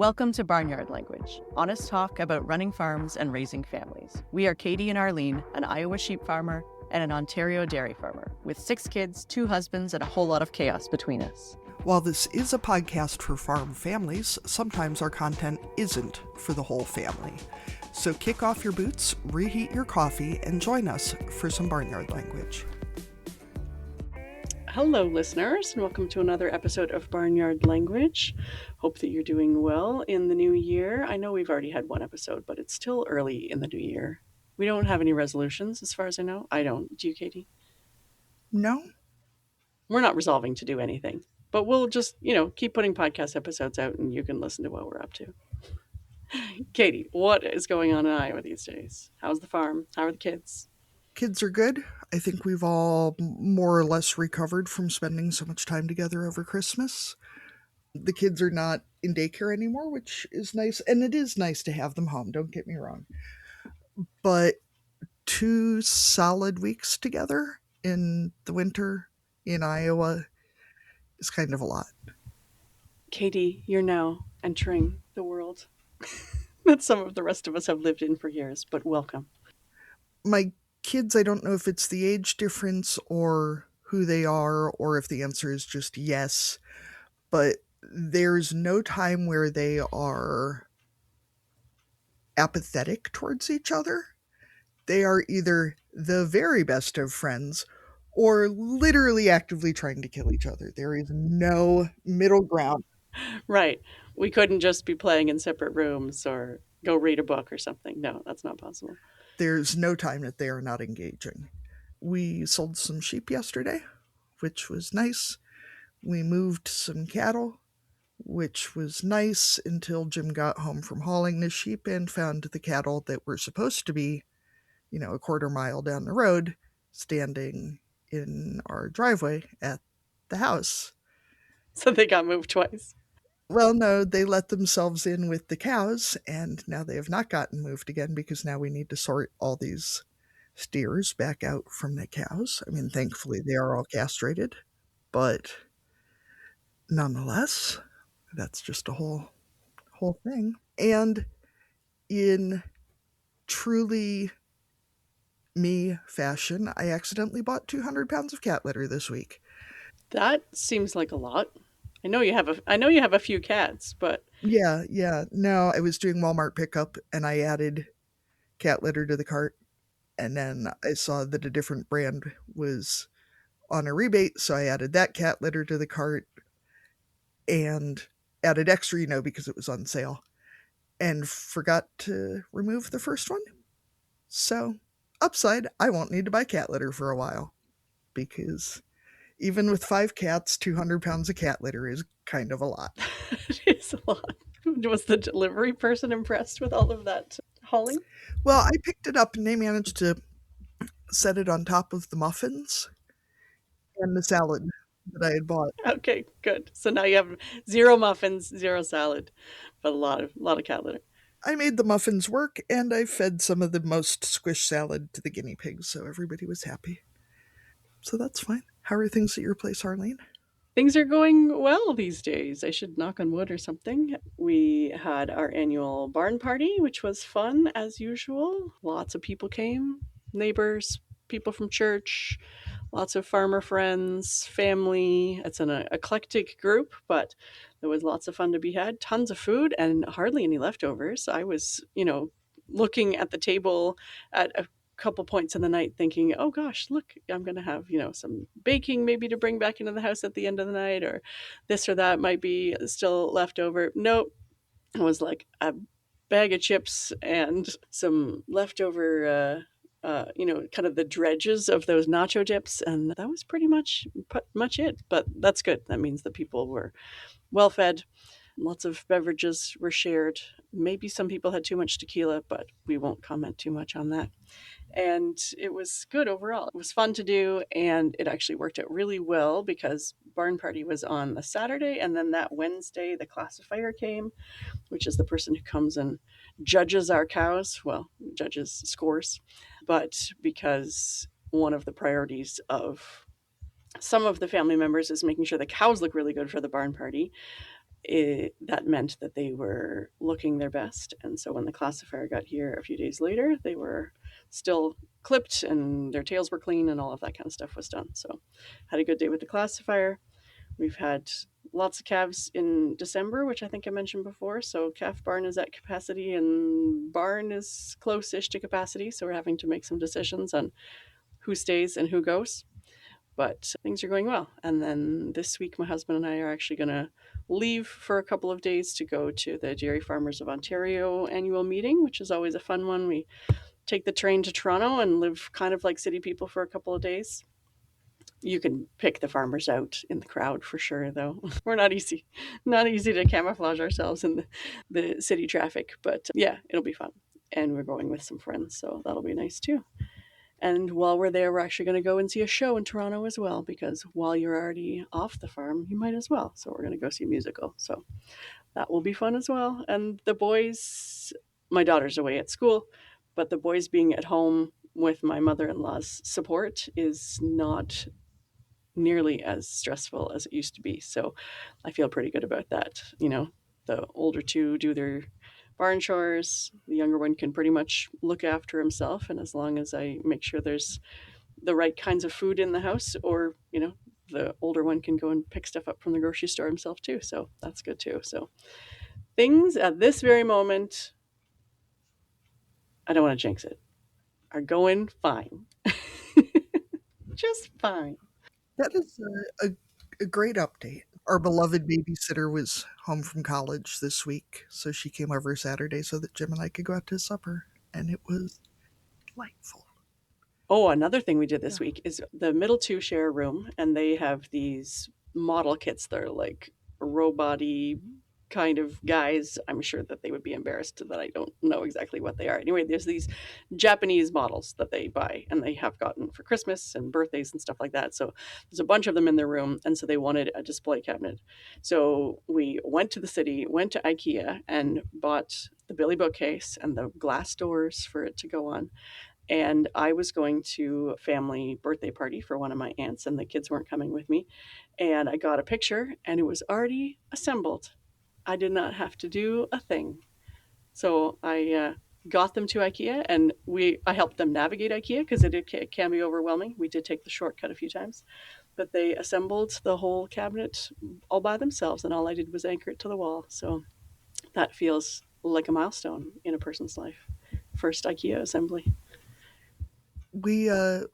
Welcome to Barnyard Language, honest talk about running farms and raising families. We are Katie and Arlene, an Iowa sheep farmer and an Ontario dairy farmer, with 6 kids, 2 husbands, and a whole lot of chaos between us. While this is a podcast for farm families, sometimes our content isn't for the whole family. So kick off your boots, reheat your coffee, and join us for some Barnyard Language. Hello, listeners, and welcome to another episode of Barnyard Language. Hope that you're doing well in the new year. I know we've already had one episode, but it's still early in the new year. We don't have any resolutions, as far as I know. I don't. Do you, Katie? No? We're not resolving to do anything, but we'll just, keep putting podcast episodes out and you can listen to what we're up to. Katie, what is going on in Iowa these days? How's the farm? How are the kids? Kids are good. I think we've all more or less recovered from spending so much time together over Christmas. The kids are not in daycare anymore, which is nice. And it is nice to have them home, don't get me wrong. But 2 solid weeks together in the winter in Iowa is kind of a lot. Katie, you're now entering the world that some of the rest of us have lived in for years, but welcome. My kids, I don't know if it's the age difference or who they are, or if the answer is just yes, but there's no time where they are apathetic towards each other. They are either the very best of friends or literally actively trying to kill each other. There is no middle ground. Right. We couldn't just be playing in separate rooms or go read a book or something. No, that's not possible. There's no time that they are not engaging. We sold some sheep yesterday, which was nice. We moved some cattle, which was nice until Jim got home from hauling the sheep and found the cattle that were supposed to be, a quarter mile down the road, standing in our driveway at the house. So they got moved twice. Well, no, they let themselves in with the cows, and now they have not gotten moved again because now we need to sort all these steers back out from the cows. I mean, thankfully they are all castrated, but nonetheless, that's just a whole thing. And in truly me fashion, I accidentally bought 200 pounds of cat litter this week. That seems like a lot. I know you have a few cats, but Yeah. No, I was doing Walmart pickup and I added cat litter to the cart, and then I saw that a different brand was on a rebate, so I added that cat litter to the cart and added extra, because it was on sale, and forgot to remove the first one. So, upside, I won't need to buy cat litter for a while, because even with 5 cats, 200 pounds of cat litter is kind of a lot. it is a lot. Was the delivery person impressed with all of that hauling? Well, I picked it up and they managed to set it on top of the muffins and the salad that I had bought. Okay, good. So now you have 0 muffins, 0 salad, but a lot of cat litter. I made the muffins work, and I fed some of the most squish salad to the guinea pigs, so everybody was happy. So that's fine. How are things at your place, Arlene? Things are going well these days. I should knock on wood or something. We had our annual barn party, which was fun as usual. Lots of people came, neighbors, people from church, lots of farmer friends, family. It's an eclectic group, but there was lots of fun to be had. Tons of food and hardly any leftovers. I was, looking at the table at a couple points in the night thinking, oh gosh, look, I'm going to have, some baking maybe to bring back into the house at the end of the night, or this or that might be still left over. Nope. It was like a bag of chips and some leftover, kind of the dredges of those nacho dips. And that was pretty much it. But that's good. That means the people were well fed. Lots of beverages were shared. Maybe some people had too much tequila, but we won't comment too much on that. And it was good overall. It was fun to do, and it actually worked out really well because barn party was on the Saturday, and then that Wednesday the classifier came, which is the person who comes and judges our cows, judges scores. But because one of the priorities of some of the family members is making sure the cows look really good for the barn party, that meant that they were looking their best. And so when the classifier got here a few days later, they were still clipped and their tails were clean and all of that kind of stuff was done. So had a good day with the classifier. We've had lots of calves in December, which I think I mentioned before. So calf barn is at capacity and barn is close-ish to capacity. So we're having to make some decisions on who stays and who goes. But things are going well. And then this week, my husband and I are actually going to leave for a couple of days to go to the Dairy Farmers of Ontario annual meeting, which is always a fun one. We take the train to Toronto and live kind of like city people for a couple of days. You can pick the farmers out in the crowd for sure, though. We're not easy to camouflage ourselves in the city traffic. But yeah, it'll be fun. And we're going with some friends, so that'll be nice too. And while we're there, we're actually going to go and see a show in Toronto as well, because while you're already off the farm, you might as well. So we're going to go see a musical. So that will be fun as well. And the boys, my daughter's away at school, but the boys being at home with my mother-in-law's support is not nearly as stressful as it used to be. So I feel pretty good about that. You know, the older two do their barn chores. The younger one can pretty much look after himself. And as long as I make sure there's the right kinds of food in the house, or, you know, the older one can go and pick stuff up from the grocery store himself too. So that's good too. So things at this very moment, I don't want to jinx it, are going fine. Just fine. That is a great update. Our beloved babysitter was home from college this week, so she came over Saturday so that Jim and I could go out to supper, and it was delightful. Oh, another thing we did this week is the middle two share a room, and they have these model kits that are like robot-y kind of guys. I'm sure that they would be embarrassed that I don't know exactly what they are. Anyway, there's these Japanese models that they buy and they have gotten for Christmas and birthdays and stuff like that. So there's a bunch of them in their room, and so they wanted a display cabinet. So we went to the city, went to IKEA, and bought the Billy bookcase and the glass doors for it to go on. And I was going to a family birthday party for one of my aunts, and the kids weren't coming with me. And I got a picture, and it was already assembled. I did not have to do a thing. So I got them to IKEA, and I helped them navigate IKEA because it can be overwhelming. We did take the shortcut a few times. But they assembled the whole cabinet all by themselves, and all I did was anchor it to the wall. So that feels like a milestone in a person's life. First IKEA assembly. We had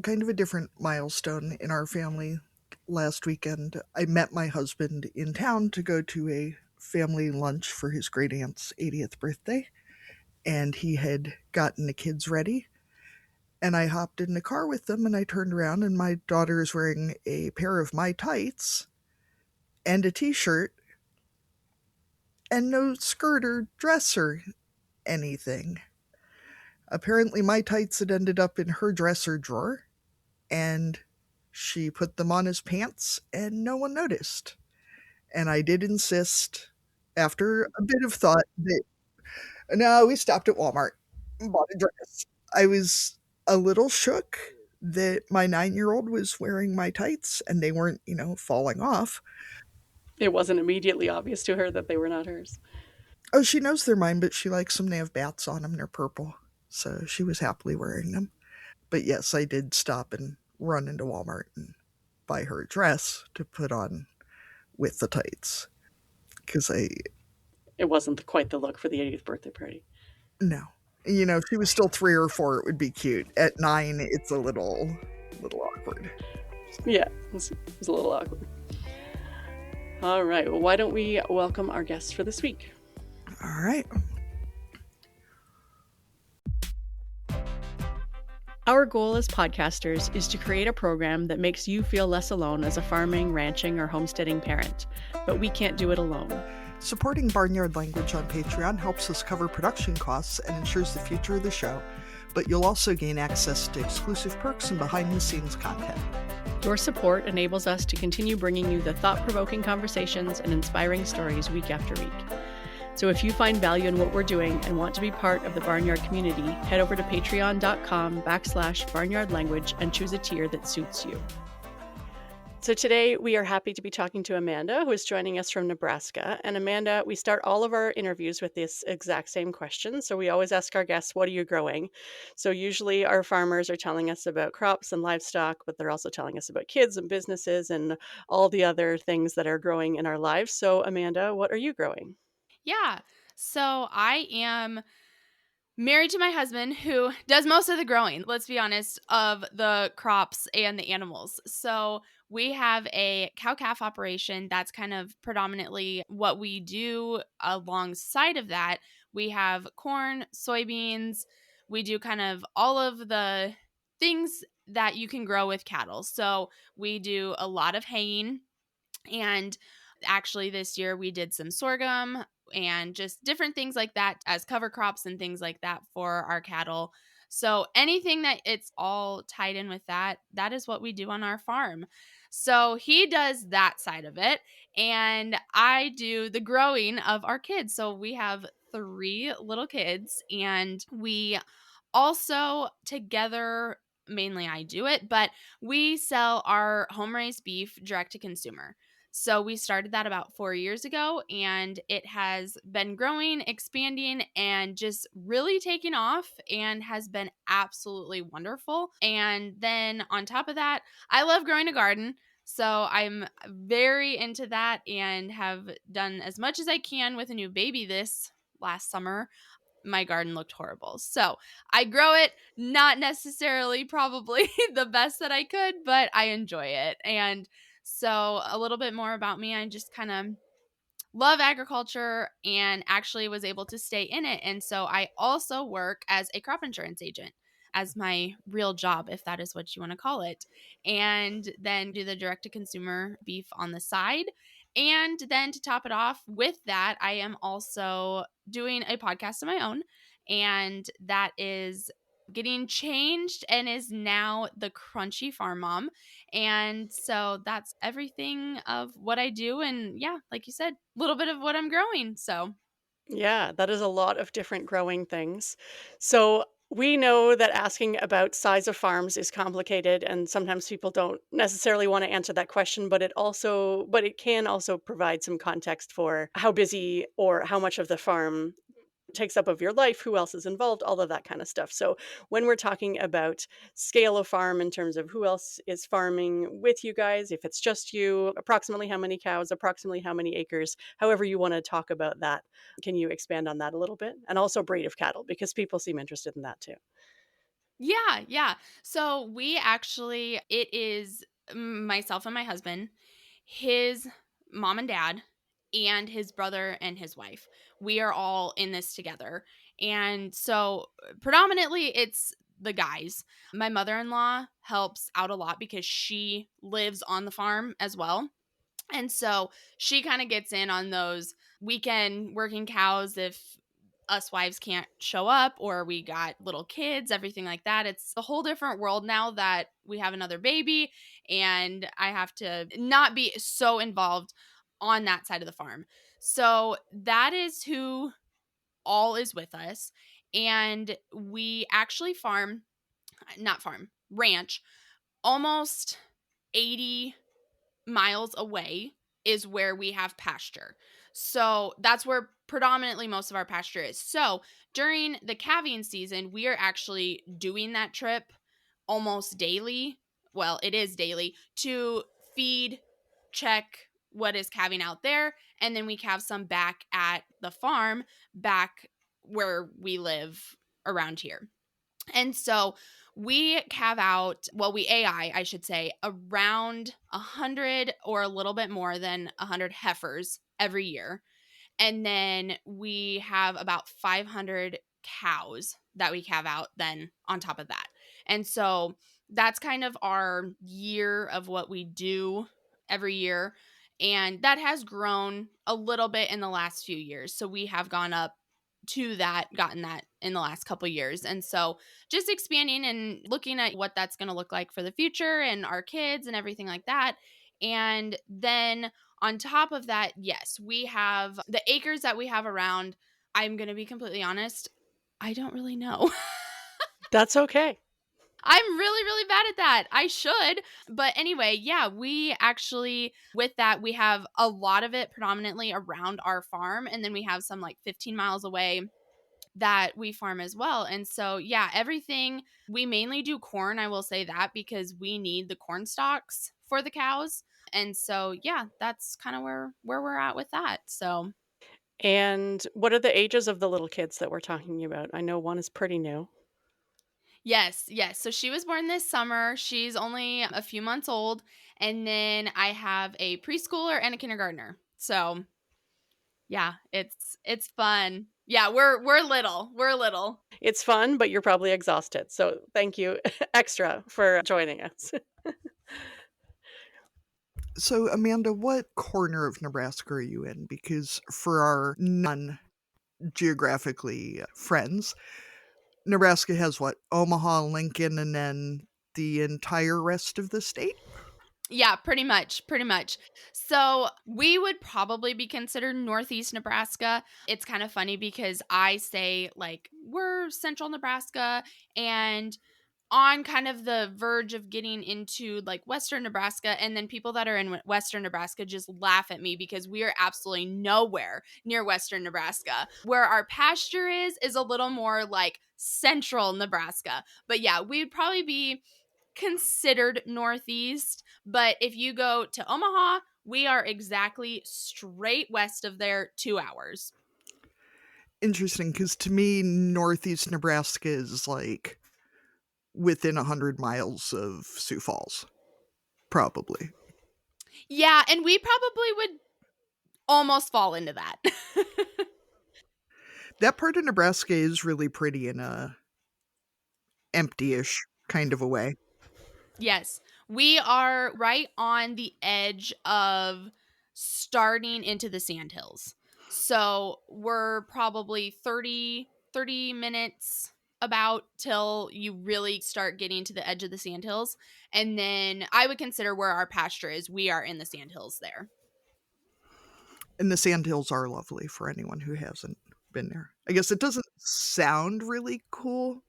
kind of a different milestone in our family last weekend. I met my husband in town to go to a family lunch for his great aunt's 80th birthday, and he had gotten the kids ready. And I hopped in the car with them, and I turned around, and my daughter is wearing a pair of my tights and a t-shirt and no skirt or dress or anything. Apparently my tights had ended up in her dresser drawer, and she put them on as pants, and no one noticed. And I did insist, after a bit of thought, that no, we stopped at Walmart and bought a dress. I was a little shook that my 9-year-old was wearing my tights and they weren't, falling off. It wasn't immediately obvious to her that they were not hers. Oh, she knows they're mine, but she likes them. They have bats on them. They're purple. So she was happily wearing them. But yes, I did stop and run into Walmart and buy her a dress to put on with the tights. Because it wasn't quite the look for the 80th birthday party. No. If she was still 3 or 4, it would be cute. At 9, it's a little awkward. Yeah, it was a little awkward. All right, well, why don't we welcome our guests for this week? All right. Our goal as podcasters is to create a program that makes you feel less alone as a farming, ranching, or homesteading parent, but we can't do it alone. Supporting Barnyard Language on Patreon helps us cover production costs and ensures the future of the show, but you'll also gain access to exclusive perks and behind-the-scenes content. Your support enables us to continue bringing you the thought-provoking conversations and inspiring stories week after week. So if you find value in what we're doing and want to be part of the Barnyard community, head over to patreon.com/barnyardlanguage and choose a tier that suits you. So today we are happy to be talking to Amanda, who is joining us from Nebraska. And Amanda, we start all of our interviews with this exact same question. So we always ask our guests, what are you growing? So usually our farmers are telling us about crops and livestock, but they're also telling us about kids and businesses and all the other things that are growing in our lives. So Amanda, what are you growing? Yeah. So I am married to my husband who does most of the growing, let's be honest, of the crops and the animals. So we have a cow calf operation. That's kind of predominantly what we do. Alongside of that, we have corn, soybeans. We do kind of all of the things that you can grow with cattle. So we do a lot of haying, and actually this year we did some sorghum and just different things like that as cover crops and things like that for our cattle. So anything that it's all tied in with that, that is what we do on our farm. So he does that side of it and I do the growing of our kids. So we have 3 little kids and we also together, mainly I do it, but we sell our home raised beef direct to consumer. So we started that about 4 years ago and it has been growing, expanding, and just really taking off and has been absolutely wonderful. And then on top of that, I love growing a garden. So I'm very into that and have done as much as I can with a new baby this last summer. My garden looked horrible. So I grow it, not necessarily probably the best that I could, but I enjoy it. And so a little bit more about me. I just kind of love agriculture and actually was able to stay in it. And so I also work as a crop insurance agent as my real job, if that is what you want to call it. And then do the direct to consumer beef on the side. And then to top it off with that, I am also doing a podcast of my own. And that is getting changed and is now the Crunchy Farm Mom. And so that's everything of what I do. And yeah, like you said, a little bit of what I'm growing. So Yeah, that is a lot of different growing things. So we know that asking about size of farms is complicated and sometimes people don't necessarily want to answer that question, but it can also provide some context for how busy or how much of the farm takes up of your life, who else is involved, all of that kind of stuff. So when we're talking about scale of farm in terms of who else is farming with you guys, if it's just you, approximately how many cows, approximately how many acres, however you want to talk about that, can you expand on that a little bit? And also breed of cattle, because people seem interested in that too. yeah. So we actually, it is myself and my husband, his mom and dad, and his brother and his wife. We are all in this together. And so predominantly it's the guys. My mother in law helps out a lot because she lives on the farm as well. And so she kind of gets in on those weekend working cows if us wives can't show up or we got little kids, everything like that. It's a whole different world now that we have another baby and I have to not be so involved on that side of the farm. So that is who all is with us. And we actually ranch almost 80 miles away is where we have pasture. So that's where predominantly most of our pasture is. So during the calving season, we are actually doing that trip almost daily. Well, it is daily to feed, check what is calving out there. And then we calve some back at the farm, back where we live around here. And so we calve out, well, we I should say, around 100 or a little bit more than 100 heifers every year. And then we have about 500 cows that we calve out then on top of that. And so that's kind of our year of what we do every year. And that has grown a little bit in the last few years. So we have gone up to that, gotten that in the last couple years. And so just expanding and looking at what that's going to look like for the future and our kids and everything like that. And then on top of that, yes, we have the acres that we have around. I'm going to be completely honest, I don't really know. That's okay. I'm really, really bad at that. I should. But anyway, yeah, we actually, with that, we have a lot of it predominantly around our farm. And then we have some like 15 miles away that we farm as well. And so, yeah, everything, we mainly do corn. I will say that because we need the corn stalks for the cows. And so, yeah, that's kind of where we're at with that. So, And what are the ages of the little kids that we're talking about? I know one is pretty new. yes, yes. So she was born this summer. She's only a few months old. And then I have a preschooler and a kindergartner. So, yeah, it's fun. Yeah, we're little. We're little. It's fun, but you're probably exhausted. So thank you extra for joining us. So, Amanda, what corner of Nebraska are you in? Because for our non geographically friends, Nebraska has what? Omaha, Lincoln, and then the entire rest of the state? Yeah, pretty much, pretty much. So we would probably be considered Northeast Nebraska. It's kind of funny because I say like we're Central Nebraska and on kind of the verge of getting into like Western Nebraska. And then people that are in Western Nebraska just laugh at me because we are absolutely nowhere near Western Nebraska. Where our pasture is a little more like Central Nebraska. But yeah, we would probably be considered Northeast. But if you go to Omaha, we are exactly straight west of there, 2 hours. Interesting, because to me, Northeast Nebraska is like within 100 miles of Sioux Falls. Probably. Yeah, and we probably would almost fall into that. That part of Nebraska is really pretty in a empty-ish kind of a way. Yes, we are right on the edge of starting into the sandhills. So we're probably 30 minutes about till you really start getting to the edge of the sandhills. And then I would consider where our pasture is. We are in the sandhills there. And the sandhills are lovely for anyone who hasn't been there. I guess it doesn't sound really cool,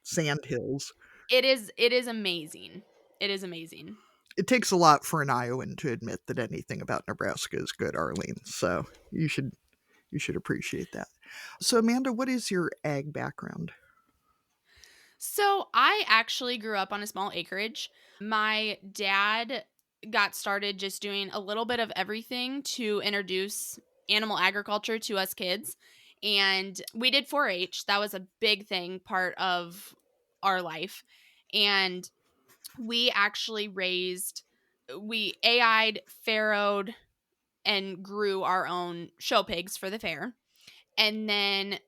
sandhills. It is amazing. It is amazing. It takes a lot for an Iowan to admit that anything about Nebraska is good, Arlene. So you should appreciate that. So Amanda, what is your ag background? So I actually grew up on a small acreage. My dad got started just doing a little bit of everything to introduce animal agriculture to us kids. And we did 4 H. That was a big thing, part of our life. And we actually we AI'd, farrowed, and grew our own show pigs for the fair. And then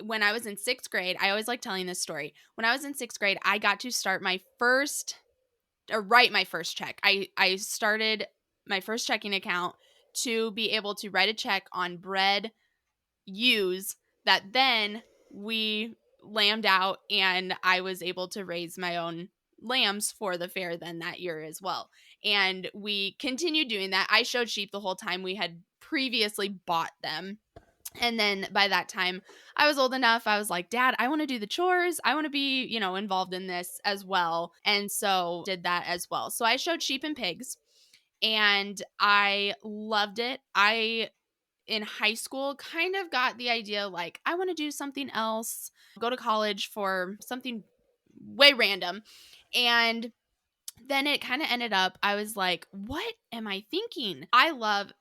when I was in 6th grade, I always like telling this story. When I was in 6th grade, I got to start write my first check. I started my first checking account to be able to write a check on bred ewes that then we lambed out, and I was able to raise my own lambs for the fair then that year as well. And we continued doing that. I showed sheep the whole time. We had previously bought them. And then by that time, I was old enough. I was like, Dad, I want to do the chores. I want to be, involved in this as well. And so did that as well. So I showed sheep and pigs and I loved it. In high school, kind of got the idea like, I want to do something else, go to college for something way random. And then it kind of ended up, I was like, what am I thinking? I love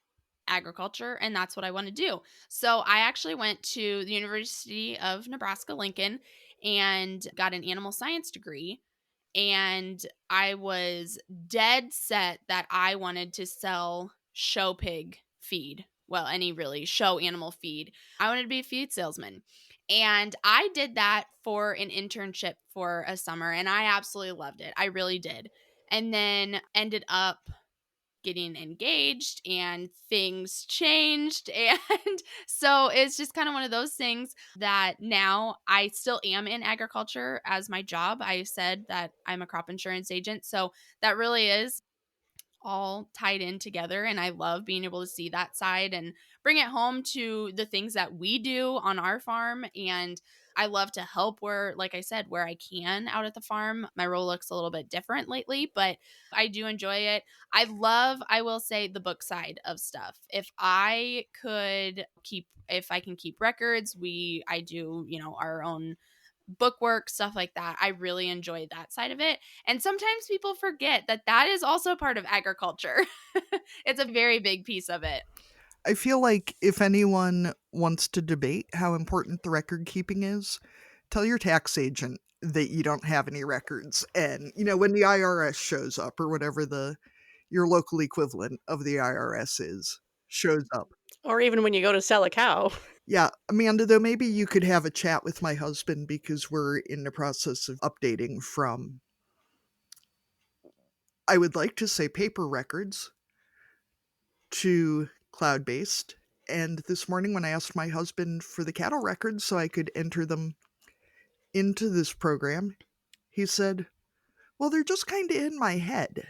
agriculture and that's what I want to do. So I actually went to the University of Nebraska Lincoln and got an animal science degree, and I was dead set that I wanted to sell show pig feed. Well, any really show animal feed. I wanted to be a feed salesman. And I did that for an internship for a summer and I absolutely loved it. I really did. And then ended up getting engaged and things changed. And so it's just kind of one of those things that now I still am in agriculture as my job. I said that I'm a crop insurance agent. So that really is all tied in together, and I love being able to see that side and bring it home to the things that we do on our farm. And I love to help where, like I said, where I can out at the farm. My role looks a little bit different lately, but I do enjoy it. I will say, the book side of stuff. If I can keep records, I do, our own bookwork, stuff like that. I really enjoy that side of it. And sometimes people forget that that is also part of agriculture. It's a very big piece of it. I feel like if anyone wants to debate how important the record keeping is, tell your tax agent that you don't have any records. And, when the IRS shows up, or whatever your local equivalent of the IRS shows up. Or even when you go to sell a cow. Yeah, Amanda, though, maybe you could have a chat with my husband, because we're in the process of updating from, I would like to say, paper records to cloud-based. And this morning, when I asked my husband for the cattle records so I could enter them into this program, he said, well, they're just kind of in my head.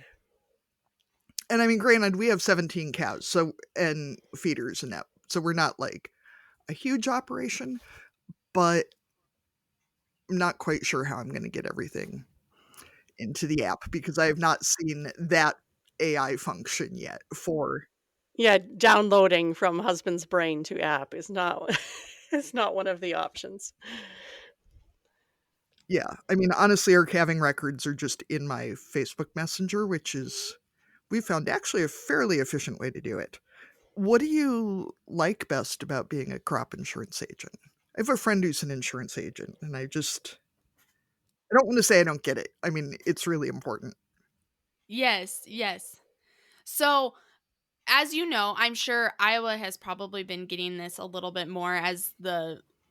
And I mean, granted, we have 17 cows, and feeders and that, so we're not like a huge operation, but I'm not quite sure how I'm going to get everything into the app, because I have not seen that AI function yet for. Yeah, downloading from husband's brain to app is not is not one of the options. Yeah, I mean, honestly, our calving records are just in my Facebook Messenger, which is, we found, actually a fairly efficient way to do it. What do you like best about being a crop insurance agent? I have a friend who's an insurance agent, and I don't want to say I don't get it. I mean, it's really important. Yes, yes. So, as you know, I'm sure Iowa has probably been getting this a little bit more as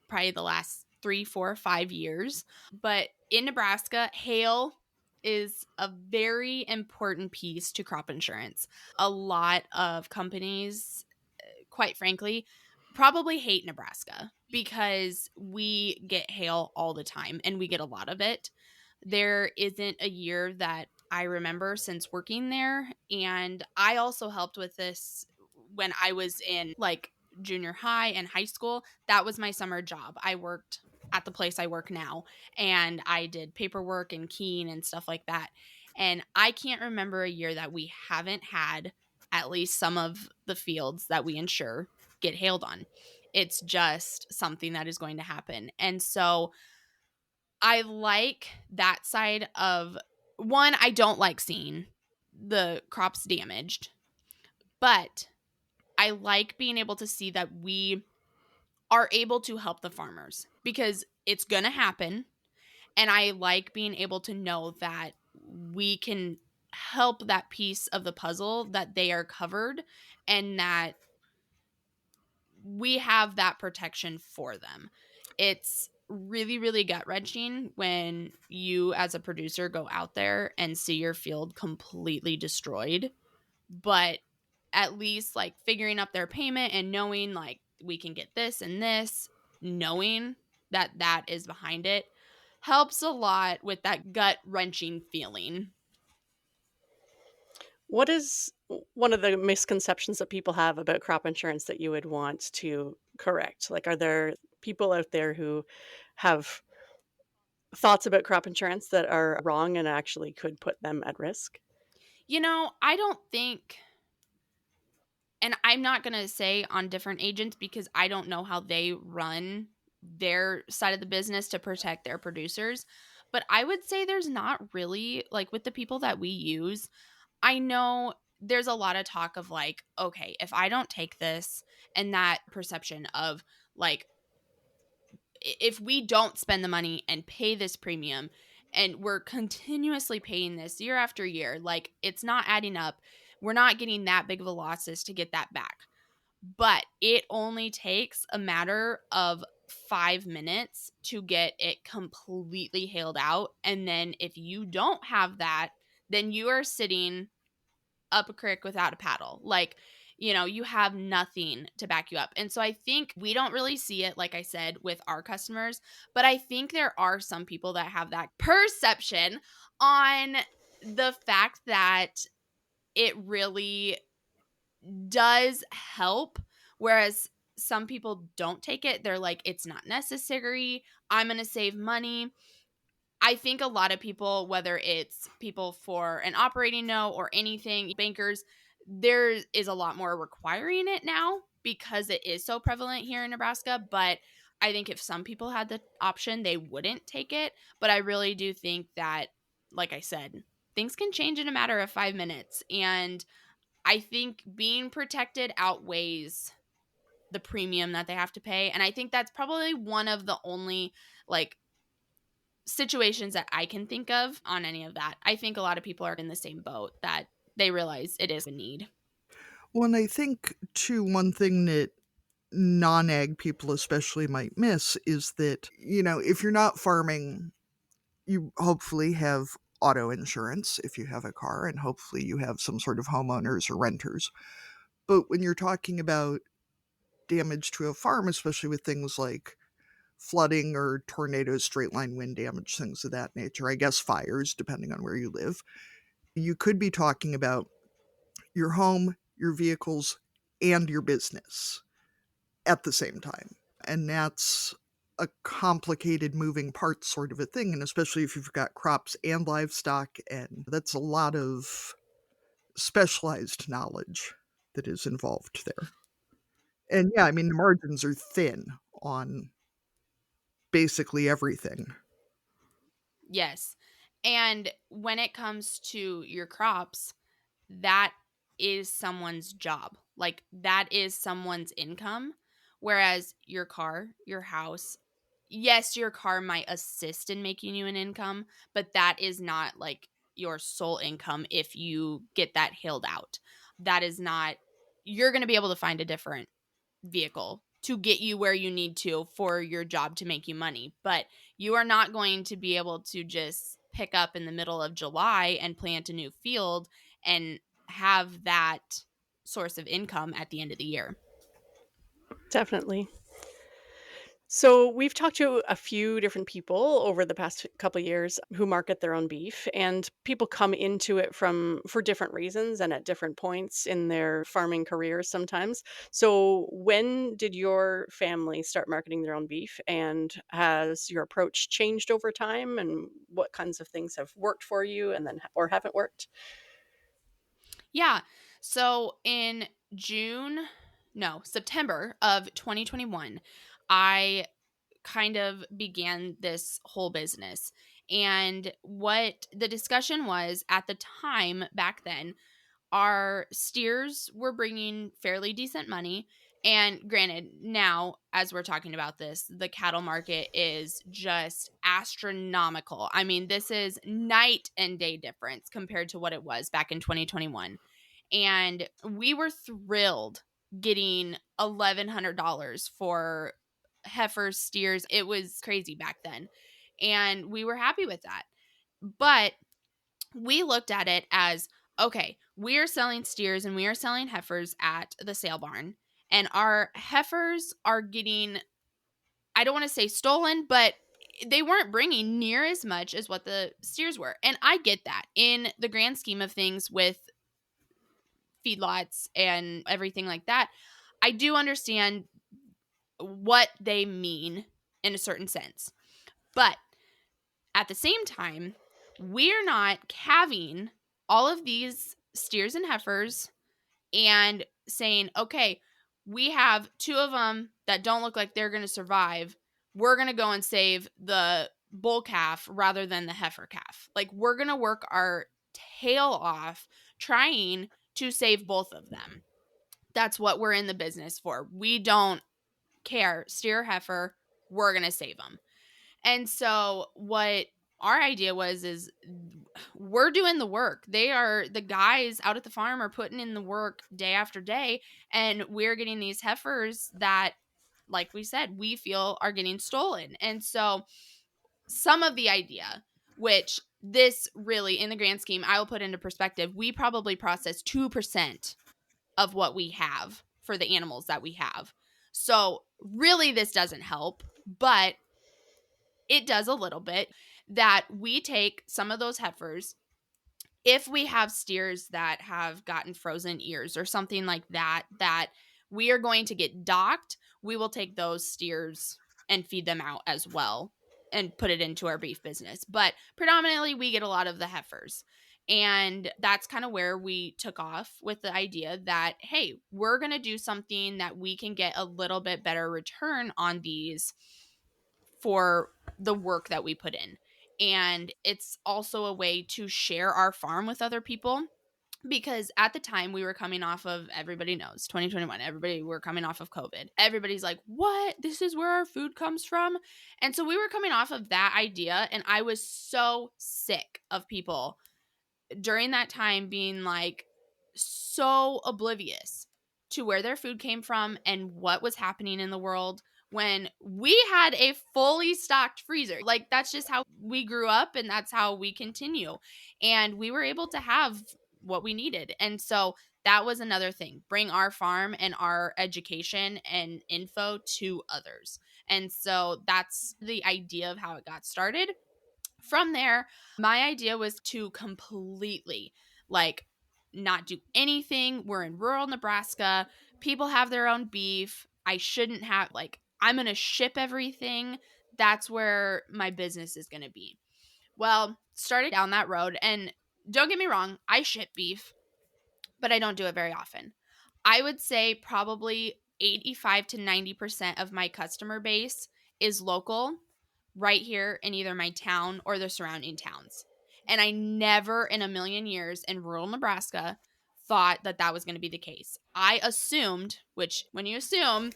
probably the last 3, 4, 5 years. But in Nebraska, hail is a very important piece to crop insurance. A lot of companies, quite frankly, probably hate Nebraska because we get hail all the time, and we get a lot of it. There isn't a year that I remember since working there. And I also helped with this when I was in like junior high and high school. That was my summer job. I worked at the place I work now, and I did paperwork and keying and stuff like that. And I can't remember a year that we haven't had at least some of the fields that we insure get hailed on. It's just something that is going to happen. And so I like that side of one. I don't like seeing the crops damaged, but I like being able to see that we are able to help the farmers because it's going to happen. And I like being able to know that we can help that piece of the puzzle, that they are covered, and that we have that protection for them. It's really, really gut wrenching when you, as a producer, go out there and see your field completely destroyed. But at least like figuring up their payment and knowing like we can get this and this, knowing that that is behind it, helps a lot with that gut wrenching feeling. What is one of the misconceptions that people have about crop insurance that you would want to correct? Like, are there people out there who have thoughts about crop insurance that are wrong and actually could put them at risk? I don't think, and I'm not going to say on different agents because I don't know how they run their side of the business to protect their producers. But I would say there's not really, like with the people that we use, I know there's a lot of talk of like, okay, if I don't take this, and that perception of like, if we don't spend the money and pay this premium and we're continuously paying this year after year, like it's not adding up. We're not getting that big of a losses to get that back. But it only takes a matter of 5 minutes to get it completely hailed out. And then if you don't have that, then you are sitting up a creek without a paddle. Like, you have nothing to back you up. And so I think we don't really see it, like I said, with our customers, but I think there are some people that have that perception on the fact that it really does help. Whereas some people don't take it. They're like, it's not necessary. I'm going to save money. I think a lot of people, whether it's people for an operating note or anything, bankers, there is a lot more requiring it now because it is so prevalent here in Nebraska. But I think if some people had the option, they wouldn't take it. But I really do think that, like I said, things can change in a matter of 5 minutes. And I think being protected outweighs the premium that they have to pay. And I think that's probably one of the only like situations that I can think of on any of that. I think a lot of people are in the same boat that they realize it is a need. Well, and I think, too, one thing that non-ag people especially might miss is that, if you're not farming, you hopefully have auto insurance if you have a car, and hopefully you have some sort of homeowners or renters. But when you're talking about damage to a farm, especially with things like flooding or tornadoes, straight line wind damage, things of that nature, I guess fires, depending on where you live, you could be talking about your home, your vehicles, and your business at the same time. And that's a complicated moving parts sort of a thing. And especially if you've got crops and livestock, and that's a lot of specialized knowledge that is involved there. And yeah, I mean, the margins are thin on basically everything. Yes. And when it comes to your crops, that is someone's job. Like that is someone's income. Whereas your car, your house, yes, your car might assist in making you an income, but that is not like your sole income if you get that hailed out. That is not, you're going to be able to find a different vehicle to get you where you need to for your job to make you money. But you are not going to be able to just pick up in the middle of July and plant a new field and have that source of income at the end of the year. Definitely. So we've talked to a few different people over the past couple of years who market their own beef, and people come into it for different reasons and at different points in their farming careers sometimes. So when did your family start marketing their own beef, and has your approach changed over time, and what kinds of things have worked for you and then or haven't worked? Yeah. So in September of 2021, I kind of began this whole business. And what the discussion was at the time back then, our steers were bringing fairly decent money. And granted, now as we're talking about this, the cattle market is just astronomical. I mean, this is night and day difference compared to what it was back in 2021. And we were thrilled getting $1,100 for heifers, steers. It was crazy back then. And we were happy with that. But we looked at it as, okay, we are selling steers and we are selling heifers at the sale barn. And our heifers are getting, I don't want to say stolen, but they weren't bringing near as much as what the steers were. And I get that in the grand scheme of things with feedlots and everything like that. I do understand what they mean in a certain sense. But at the same time, we're not calving all of these steers and heifers and saying, okay, we have two of them that don't look like they're going to survive. We're going to go and save the bull calf rather than the heifer calf. Like, we're going to work our tail off trying to save both of them. That's what we're in the business for. We don't care, steer, heifer, we're going to save them. And so what our idea was is we're doing the work. They are the guys out at the farm are putting in the work day after day, and we're getting these heifers that, like we said, we feel are getting stolen. And so some of the idea, which this really in the grand scheme, I will put into perspective, we probably process 2% of what we have for the animals that we have. So really this doesn't help, but it does a little bit, that we take some of those heifers if we have steers that have gotten frozen ears or something like that, that we are going to get docked, we will take those steers and feed them out as well and put it into our beef business. But predominantly, we get a lot of the heifers. And that's kind of where we took off with the idea that, hey, we're going to do something that we can get a little bit better return on these for the work that we put in. And it's also a way to share our farm with other people, because at the time we were coming off of, everybody knows, 2021, everybody, we're coming off of COVID. Everybody's like, what? This is where our food comes from? And so we were coming off of that idea, and I was so sick of people during that time being like so oblivious to where their food came from and what was happening in the world when we had a fully stocked freezer. Like, that's just how we grew up, and that's how we continue. And we were able to have what we needed. And so that was another thing, bring our farm and our education and info to others. And so that's the idea of how it got started. From there, my idea was to completely like not do anything. We're in rural Nebraska. People have their own beef. I shouldn't have, like, I'm going to ship everything. That's where my business is going to be. Well, started down that road, and don't get me wrong, I ship beef, but I don't do it very often. I would say probably 85 to 90% of my customer base is local, right here in either my town or the surrounding towns. And I never in a million years in rural Nebraska thought that that was going to be the case. I assumed, which when you assume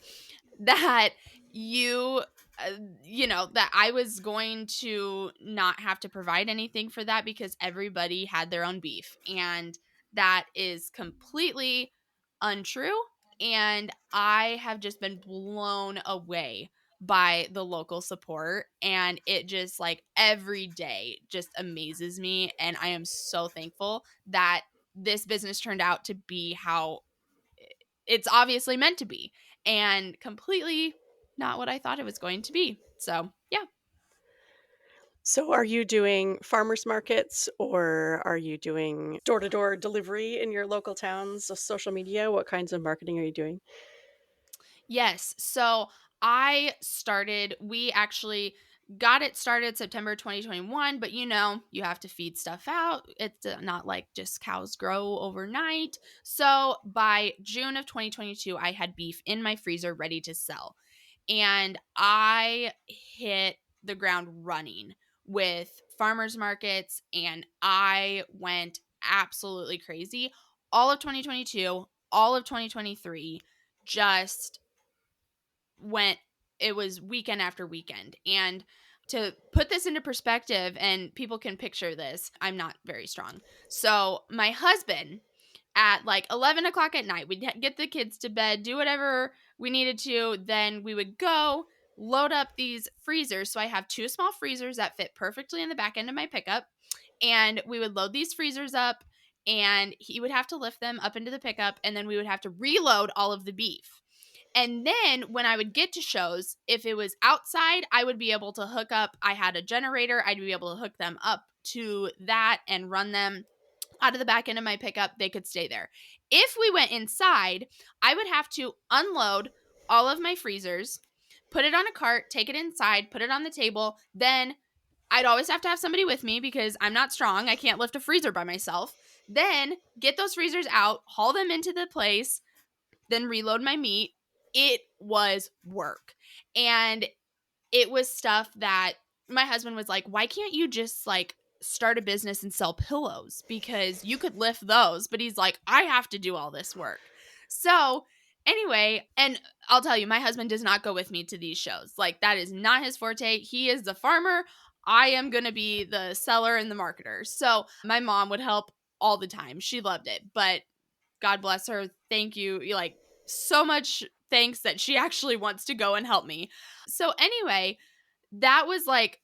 that you that I was going to not have to provide anything for that because everybody had their own beef, and that is completely untrue. And I have just been blown away by the local support, and it just, like, every day just amazes me, and I am so thankful that this business turned out to be how it's obviously meant to be, and completely not what I thought it was going to be. So, yeah. So, are you doing farmers markets, or are you doing door to door delivery in your local towns, social media? What kinds of marketing are you doing? Yes. So we actually got it started September 2021, but you have to feed stuff out. It's not like just cows grow overnight. So by June of 2022, I had beef in my freezer ready to sell. And I hit the ground running with farmers markets, and I went absolutely crazy. All of 2022, all of 2023, just went, it was weekend after weekend. And to put this into perspective, and people can picture this, I'm not very strong. So my husband, at like 11 o'clock at night, we'd get the kids to bed, do whatever we needed to. Then we would go load up these freezers. So I have two small freezers that fit perfectly in the back end of my pickup. And we would load these freezers up, and he would have to lift them up into the pickup. And then we would have to reload all of the beef. And then when I would get to shows, if it was outside, I would be able to hook up. I had a generator. I'd be able to hook them up to that and run them out of the back end of my pickup. They could stay there. If we went inside, I would have to unload all of my freezers, put it on a cart, take it inside, put it on the table. Then I'd always have to have somebody with me because I'm not strong. I can't lift a freezer by myself. Then get those freezers out, haul them into the place, then reload my meat. It was work. And it was stuff that my husband was like, why can't you just like start a business and sell pillows? Because you could lift those. But he's like, I have to do all this work. So anyway, and I'll tell you, my husband does not go with me to these shows. Like, that is not his forte. He is the farmer. I am going to be the seller and the marketer. So my mom would help all the time. She loved it. But God bless her. Thank you. Like, so much thanks that she actually wants to go and help me. So anyway, that was like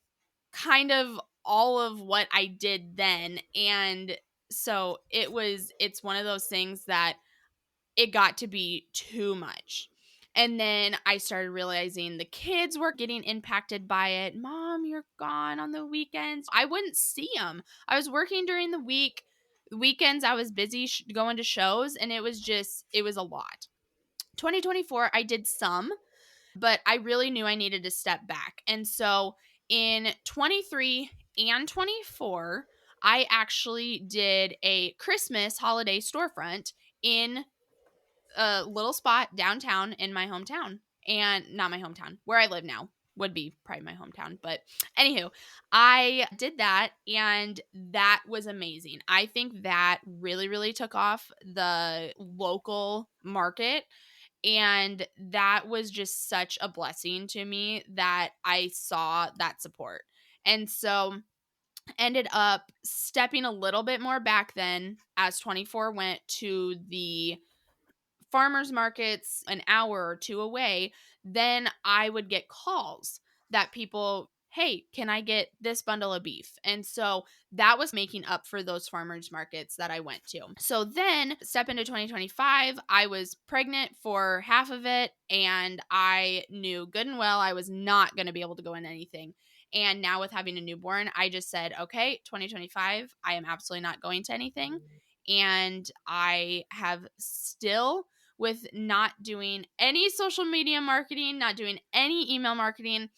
kind of all of what I did then. And so it's one of those things that it got to be too much. And then I started realizing the kids were getting impacted by it. Mom, you're gone on the weekends. I wouldn't see them. I was working during the week, Weekends I was busy going to shows, and it was a lot. 2024 I did some, but I really knew I needed to step back. And so in 23 and 24, I actually did a Christmas holiday storefront in a little spot downtown in my hometown. And not my hometown, where I live now would be probably my hometown. But anywho, I did that, and that was amazing. I think that really, really took off the local market, and that was just such a blessing to me that I saw that support. And so ended up stepping a little bit more back then as 24 went to the farmers markets an hour or two away. Then I would get calls that people, hey, can I get this bundle of beef? And so that was making up for those farmers markets that I went to. So then step into 2025, I was pregnant for half of it, and I knew good and well I was not going to be able to go in anything. And now with having a newborn, I just said, okay, 2025, I am absolutely not going to anything. And I have still, with not doing any social media marketing, not doing any email marketing,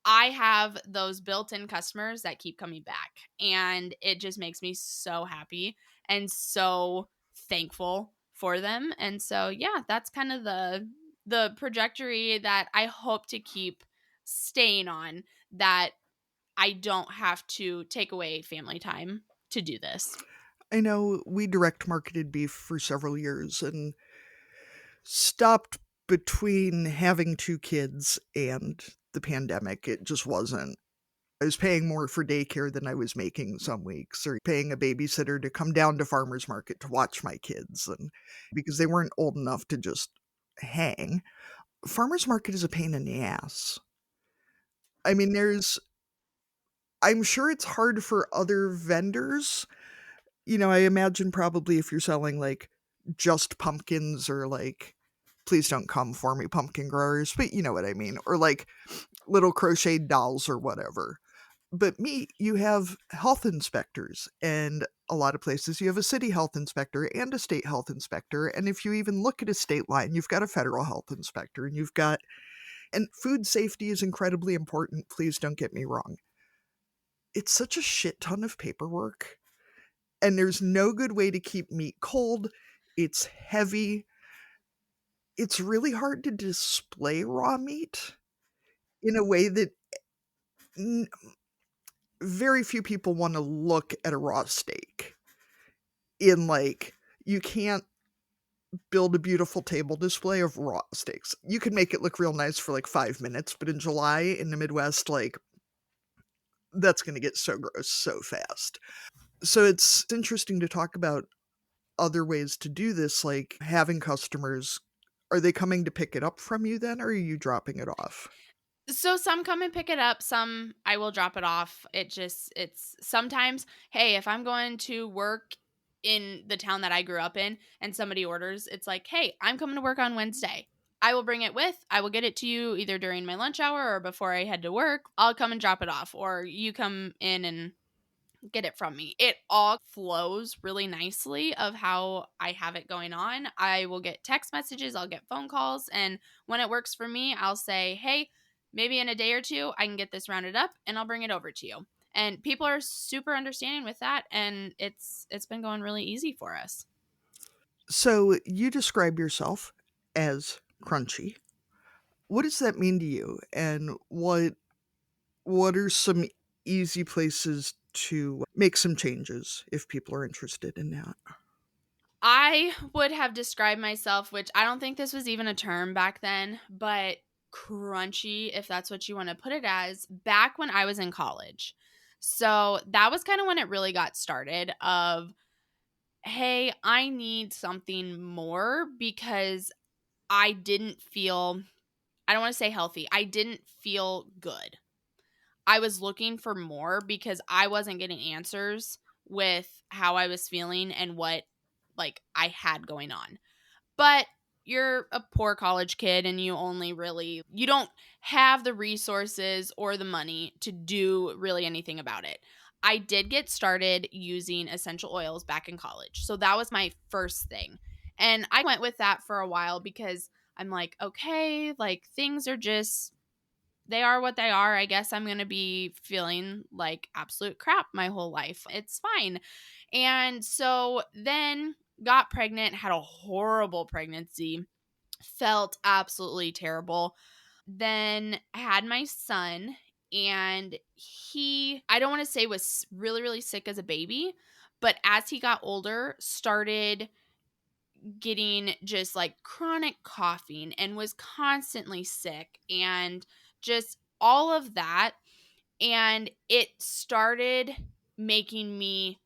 I have those built-in customers that keep coming back. And it just makes me so happy and so thankful for them. And so yeah, that's kind of the trajectory that I hope to keep staying on, that I don't have to take away family time to do this. I know we direct marketed beef for several years and stopped between having 2 kids and the pandemic. It just wasn't. I was paying more for daycare than I was making some weeks, or paying a babysitter to come down to farmers market to watch my kids, and because they weren't old enough to just hang. Farmers market is a pain in the ass. I mean, I'm sure it's hard for other vendors. I imagine probably if you're selling, like, just pumpkins, or, like, please don't come for me, pumpkin growers, but you know what I mean, or, like, little crocheted dolls or whatever. But meat, you have health inspectors, and a lot of places you have a city health inspector and a state health inspector, and if you even look at a state line, you've got a federal health inspector, and food safety is incredibly important, please don't get me wrong. It's such a shit ton of paperwork, and there's no good way to keep meat cold. It's heavy. It's really hard to display raw meat in a way that n- very few people want to look at a raw steak. You can't build a beautiful table display of raw steaks. You can make it look real nice for like 5 minutes, but in July in the Midwest, like, that's going to get so gross so fast. So it's interesting to talk about other ways to do this, like having customers. Are they coming to pick it up from you then, or are you dropping it off? So some come and pick it up, some I will drop it off. It's sometimes, hey, if I'm going to work in the town that I grew up in and somebody orders, it's like, hey, I'm coming to work on Wednesday. I will bring it with. I will get it to you either during my lunch hour or before I head to work. I'll come and drop it off, or you come in and get it from me. It all flows really nicely of how I have it going on. I will get text messages, I'll get phone calls, and when it works for me, I'll say, "Hey, maybe in a day or two I can get this rounded up and I'll bring it over to you." And people are super understanding with that, and it's been going really easy for us. So you describe yourself as crunchy. What does that mean to you? And what are some easy places to make some changes if people are interested in that? I would have described myself, which I don't think this was even a term back then, but crunchy, if that's what you want to put it as, back when I was in college. So that was kind of when it really got started of, hey, I need something more because I didn't feel, I don't want to say healthy, I didn't feel good. I was looking for more because I wasn't getting answers with how I was feeling and what like I had going on. But you're a poor college kid and you don't have the resources or the money to do really anything about it. I did get started using essential oils back in college. So that was my first thing. And I went with that for a while because I'm like, okay, like things are just, they are what they are. I guess I'm going to be feeling like absolute crap my whole life. It's fine. And so then got pregnant, had a horrible pregnancy, felt absolutely terrible. Then I had my son, and I don't want to say was really, really sick as a baby, but as he got older, started getting just like chronic coughing and was constantly sick and just all of that. And it started making me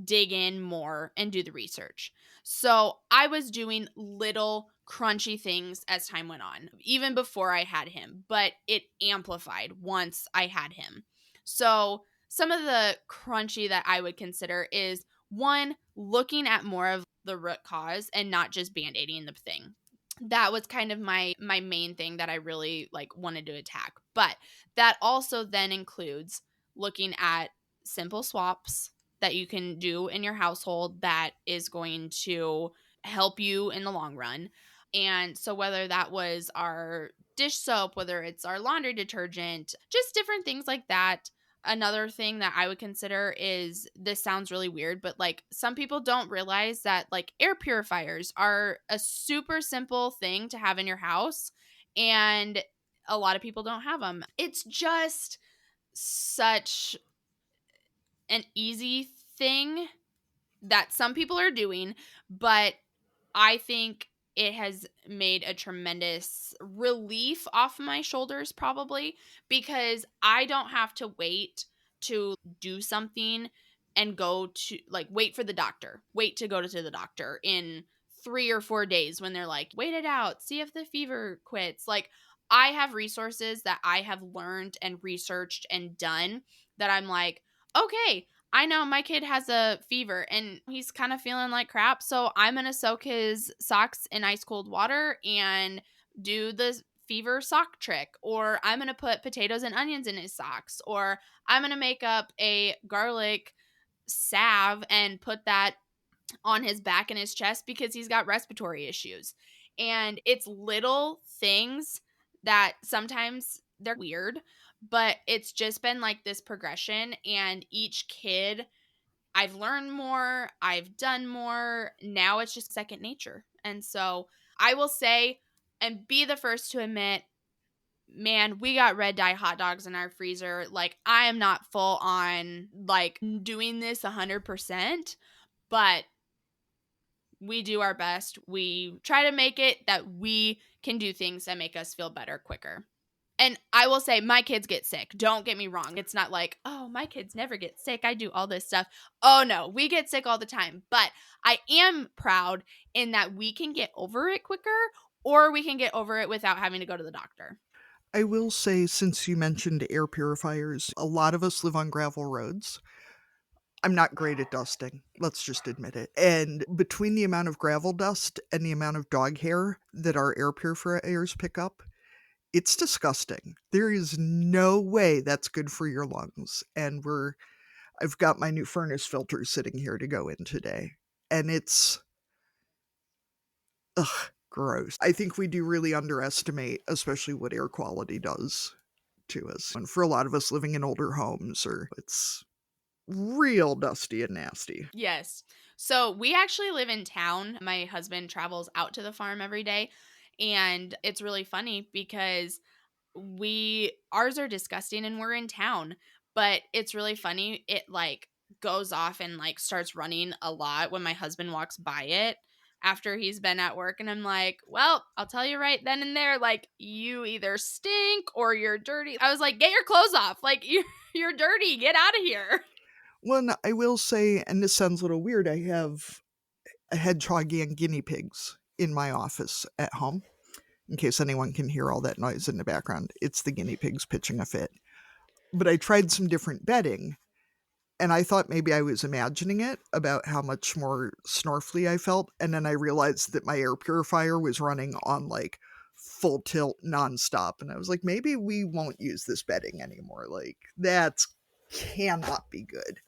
dig in more and do the research. So I was doing little crunchy things as time went on, even before I had him, but it amplified once I had him. So some of the crunchy that I would consider is one, looking at more of the root cause and not just band-aiding the thing. That was kind of my main thing that I really like wanted to attack. But that also then includes looking at simple swaps that you can do in your household that is going to help you in the long run. And so whether that was our dish soap, whether it's our laundry detergent, just different things like that. Another thing that I would consider is, this sounds really weird, but like some people don't realize that like air purifiers are a super simple thing to have in your house, and a lot of people don't have them. It's just such an easy thing that some people are doing, but I think it has made a tremendous relief off my shoulders, probably because I don't have to wait to do something and go to like wait for the doctor, wait to go to the doctor in 3 or 4 days when they're like, wait it out, see if the fever quits. Like, I have resources that I have learned and researched and done that I'm like, okay, I know my kid has a fever and he's kind of feeling like crap. So I'm going to soak his socks in ice cold water and do the fever sock trick. Or I'm going to put potatoes and onions in his socks. Or I'm going to make up a garlic salve and put that on his back and his chest because he's got respiratory issues. And it's little things that sometimes they're weird, but it's just been like this progression. And each kid, I've learned more, I've done more. Now it's just second nature. And so I will say and be the first to admit, man, we got red dye hot dogs in our freezer. Like, I am not full on like doing this 100%, but we do our best. We try to make it that we can do things that make us feel better quicker. And I will say, my kids get sick. Don't get me wrong. It's not like, oh, my kids never get sick, I do all this stuff. Oh, no, we get sick all the time. But I am proud in that we can get over it quicker, or we can get over it without having to go to the doctor. I will say, since you mentioned air purifiers, a lot of us live on gravel roads. I'm not great at dusting, let's just admit it. And between the amount of gravel dust and the amount of dog hair that our air purifiers pick up, it's disgusting. There is no way that's good for your lungs. And I've got my new furnace filter sitting here to go in today. And it's gross. I think we do really underestimate, especially what air quality does to us. And for a lot of us living in older homes, it's real dusty and nasty. Yes. So we actually live in town. My husband travels out to the farm every day. And it's really funny because ours are disgusting and we're in town, but it's really funny. It like goes off and like starts running a lot when my husband walks by it after he's been at work. And I'm like, well, I'll tell you right then and there, like, you either stink or you're dirty. I was like, get your clothes off. Like, you're dirty. Get out of here. Well, I will say, and this sounds a little weird, I have a hedgehog and guinea pigs in my office at home. In case anyone can hear all that noise in the background, it's the guinea pigs pitching a fit. But I tried some different bedding, and I thought maybe I was imagining it about how much more snorfly I felt, and then I realized that my air purifier was running on like full tilt nonstop, and I was like, maybe we won't use this bedding anymore. Like, that's cannot be good.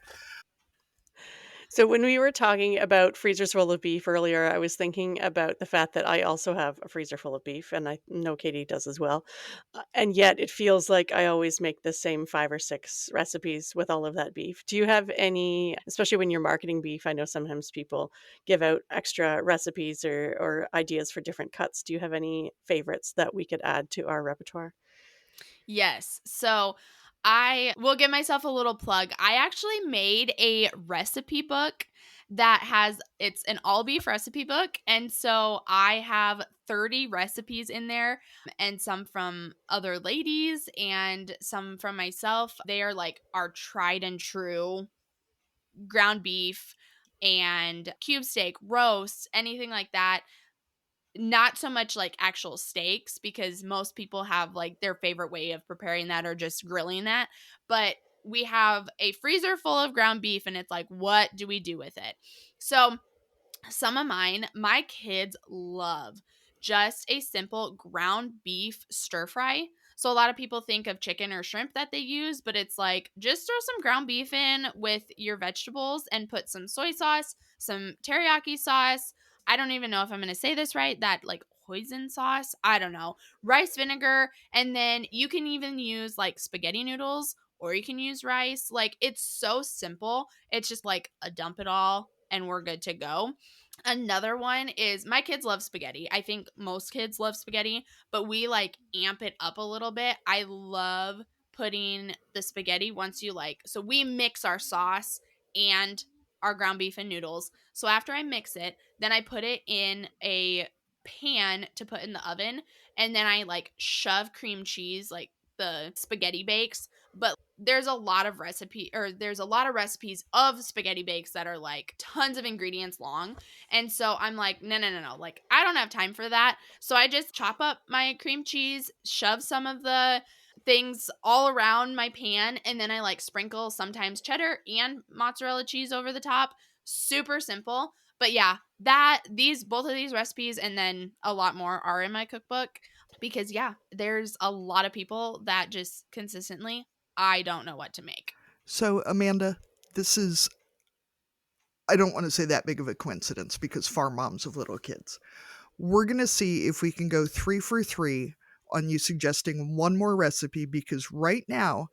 So when we were talking about freezers full of beef earlier, I was thinking about the fact that I also have a freezer full of beef, and I know Katie does as well. And yet it feels like I always make the same 5 or 6 recipes with all of that beef. Do you have any, especially when you're marketing beef, I know sometimes people give out extra recipes or ideas for different cuts. Do you have any favorites that we could add to our repertoire? Yes. So I will give myself a little plug. I actually made a recipe book that it's an all beef recipe book. And so I have 30 recipes in there, and some from other ladies and some from myself. They are like our tried and true ground beef and cube steak, roast, anything like that. Not so much like actual steaks, because most people have like their favorite way of preparing that or just grilling that. But we have a freezer full of ground beef, and it's like, what do we do with it? So some of mine, my kids love just a simple ground beef stir fry. So a lot of people think of chicken or shrimp that they use, but it's like just throw some ground beef in with your vegetables and put some soy sauce, some teriyaki sauce. I don't even know if I'm going to say this right. That like hoisin sauce. I don't know. Rice vinegar. And then you can even use like spaghetti noodles, or you can use rice. Like it's so simple. It's just like a dump it all and we're good to go. Another one is my kids love spaghetti. I think most kids love spaghetti, but we like amp it up a little bit. I love putting the spaghetti once you like. So we mix our sauce and our ground beef and noodles. So after I mix it, then I put it in a pan to put in the oven, and then I like shove cream cheese, like the spaghetti bakes. But there's a lot of recipes of spaghetti bakes that are like tons of ingredients long. And so I'm like, no, no, no, no. Like, I don't have time for that. So I just chop up my cream cheese, shove some of the things all around my pan, and then I like sprinkle sometimes cheddar and mozzarella cheese over the top. Super simple. But yeah, both of these recipes and then a lot more are in my cookbook, because yeah, there's a lot of people that just consistently, I don't know what to make. So, Amanda, this is, I don't want to say that big of a coincidence because farm moms of little kids. We're going to see if we can go 3 for 3 on you suggesting one more recipe, because right now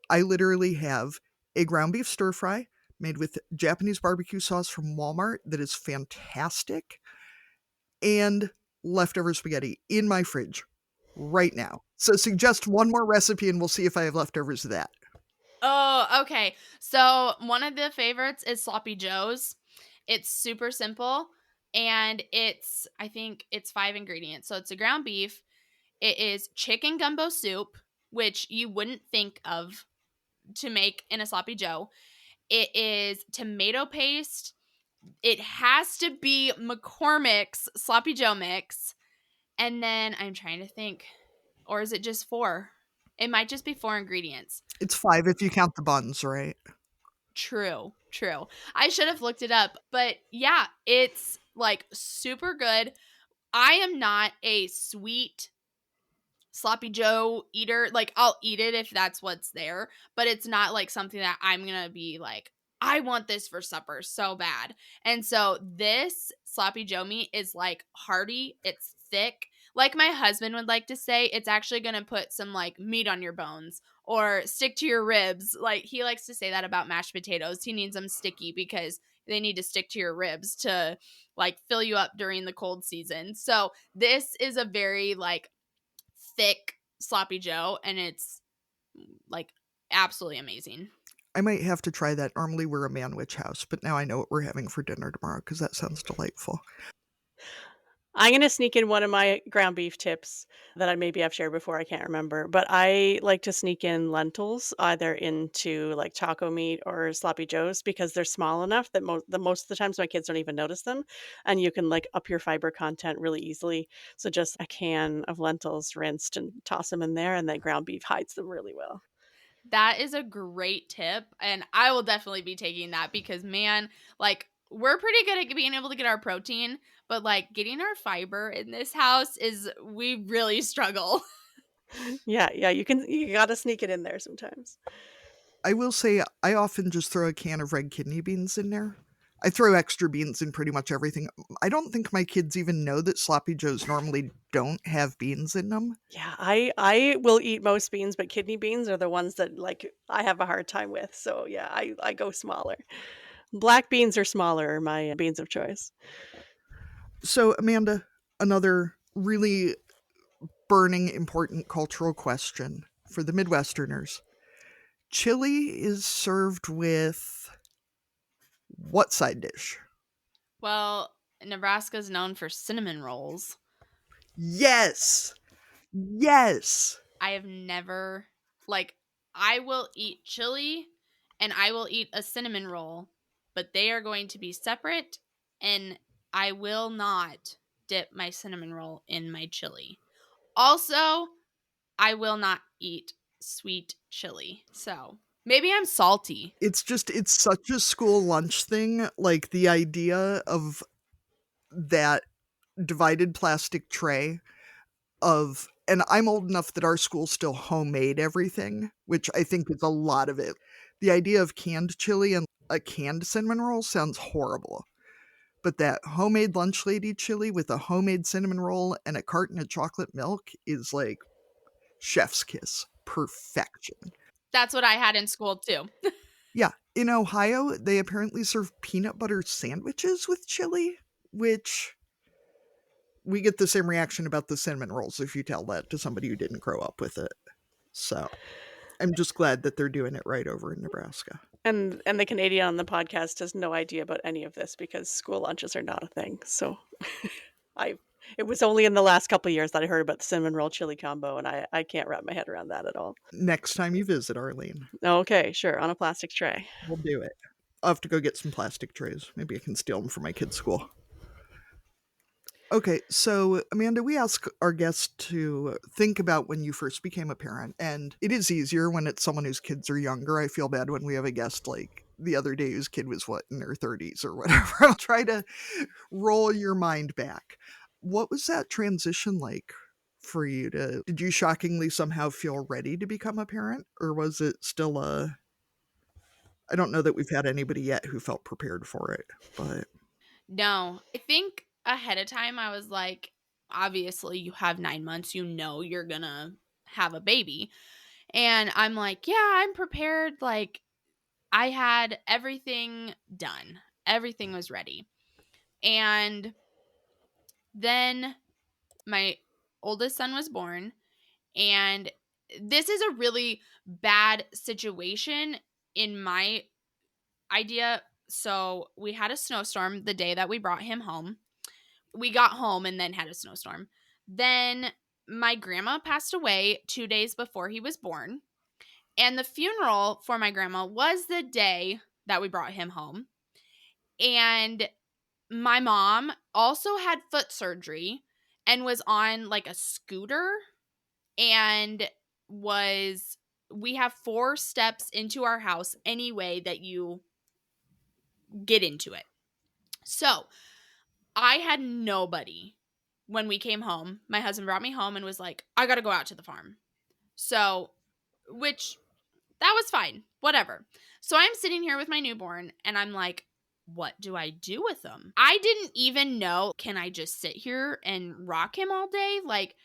I literally have a ground beef stir fry made with Japanese barbecue sauce from Walmart that is fantastic, and leftover spaghetti in my fridge right now. So suggest one more recipe and we'll see if I have leftovers of that. Oh, okay. So one of the favorites is sloppy joes. It's super simple, and I think it's 5 ingredients. So it's a ground beef. It is chicken gumbo soup, which you wouldn't think of to make in a sloppy joe. It is tomato paste. It has to be McCormick's sloppy joe mix. And then I'm trying to think, or is it just 4? It might just be 4 ingredients. It's 5 if you count the buns, right? True, true. I should have looked it up, but yeah, it's like super good. I am not a sweet sloppy joe eater. Like, I'll eat it if that's what's there, but it's not like something that I'm gonna be like, I want this for supper so bad. And so this sloppy joe meat is like hearty, it's thick. Like my husband would like to say, it's actually gonna put some like meat on your bones or stick to your ribs. Like he likes to say that about mashed potatoes. He needs them sticky because they need to stick to your ribs to like fill you up during the cold season. So this is a very like thick sloppy joe, and it's like absolutely amazing. I might have to try that. Normally we're a manwich house, but now I know what we're having for dinner tomorrow because that sounds delightful. I'm going to sneak in one of my ground beef tips that I maybe I've shared before. I can't remember, but I like to sneak in lentils either into like taco meat or sloppy joes because they're small enough that most of the times my kids don't even notice them, and you can like up your fiber content really easily. So just a can of lentils rinsed and toss them in there, and then ground beef hides them really well. That is a great tip, and I will definitely be taking that because man, like we're pretty good at being able to get our protein, but like getting our fiber in this house is we really struggle. Yeah, you got to sneak it in there sometimes. I will say I often just throw a can of red kidney beans in there. I throw extra beans in pretty much everything. I don't think my kids even know that sloppy joes normally don't have beans in them. Yeah, I will eat most beans, but kidney beans are the ones that like I have a hard time with. So yeah, I go smaller. Black beans or smaller are my beans of choice. So, Amanda, another really burning important cultural question for the Midwesterners. Chili is served with what side dish? Well, Nebraska's known for cinnamon rolls. Yes. Yes. I have never, like, I will eat chili and I will eat a cinnamon roll, but they are going to be separate, and I will not dip my cinnamon roll in my chili. Also, I will not eat sweet chili. So maybe I'm salty. It's such a school lunch thing. Like the idea of that divided plastic tray of, and I'm old enough that our school still homemade everything, which I think is a lot of it. The idea of canned chili and a canned cinnamon roll sounds horrible. But that homemade lunch lady chili with a homemade cinnamon roll and a carton of chocolate milk is like chef's kiss. Perfection. That's what I had in school too. Yeah. In Ohio, they apparently serve peanut butter sandwiches with chili, which we get the same reaction about the cinnamon rolls if you tell that to somebody who didn't grow up with it. So I'm just glad that they're doing it right over in Nebraska. And the Canadian on the podcast has no idea about any of this because school lunches are not a thing. So it was only in the last couple of years that I heard about the cinnamon roll chili combo, and I can't wrap my head around that at all. Next time you visit, Arlene, Okay, sure, on a plastic tray. we'll do it. I'll have to go get some plastic trays. Maybe I can steal them for my kids' school. Okay, so Amanda, we ask our guests to think about when you first became a parent, and it is easier when it's someone whose kids are younger. I feel bad when we have a guest like the other day whose kid was in their 30s or whatever. I'll try to roll your mind back. What was that transition like for you? Did you shockingly somehow feel ready to become a parent, or was it still I don't know that we've had anybody yet who felt prepared for it, but No, I think ahead of time I was like, obviously you have 9 months, you know you're gonna have a baby. And I'm like, yeah, I'm prepared. Like, I had everything done, everything was ready. And then my oldest son was born, and this is a really bad situation in my idea. So we had a snowstorm the day that we brought him home. We got home and then had a snowstorm. Then my grandma passed away 2 days before he was born. And the funeral for my grandma was the day that we brought him home. And my mom also had foot surgery and was on like a scooter, and we have 4 steps into our house anyway that you get into it. So I had nobody when we came home. My husband brought me home and was like, I got to go out to the farm. So, which that was fine. Whatever. So I'm sitting here with my newborn and I'm like, what do I do with him? I didn't even know, can I just sit here and rock him all day? Like,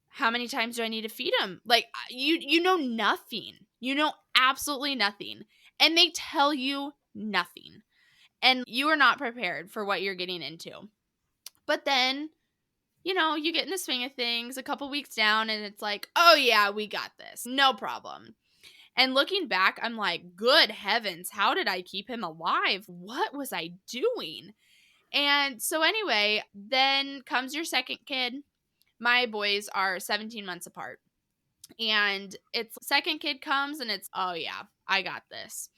how many times do I need to feed him? Like, you know nothing. You know absolutely nothing. And they tell you nothing. And you are not prepared for what you're getting into. But then, you get in the swing of things a couple weeks down and it's like, oh yeah, we got this. No problem. And looking back, I'm like, good heavens, how did I keep him alive? What was I doing? And so anyway, then comes your second kid. My boys are 17 months apart. And it's second kid comes and it's, oh yeah, I got this.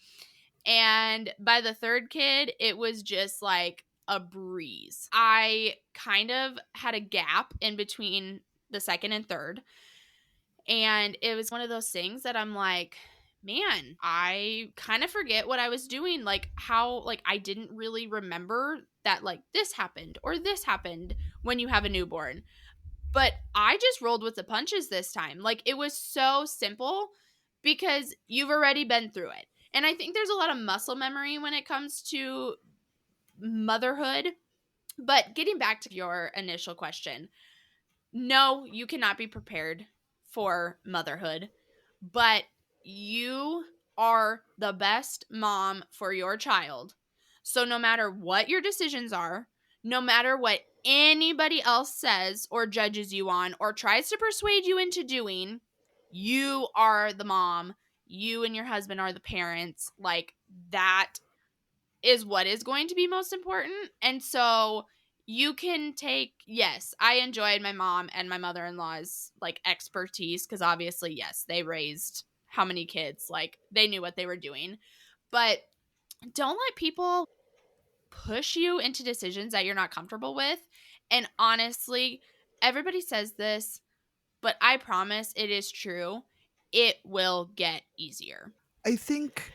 And by the third kid, it was just like a breeze. I kind of had a gap in between the second and third. And it was one of those things that I'm like, man, I kind of forget what I was doing. Like how, like I didn't really remember that like this happened or this happened when you have a newborn. But I just rolled with the punches this time. Like it was so simple because you've already been through it. And I think there's a lot of muscle memory when it comes to motherhood. But getting back to your initial question, no, you cannot be prepared for motherhood, but you are the best mom for your child. So no matter what your decisions are, no matter what anybody else says or judges you on or tries to persuade you into doing, you are the mom. You and your husband are the parents. Like, that is what is going to be most important. And so you can take, yes, I enjoyed my mom and my mother-in-law's like expertise, because obviously, yes, they raised how many kids, like they knew what they were doing. But don't let people push you into decisions that you're not comfortable with. And honestly, everybody says this, but I promise it is true. It will get easier. I think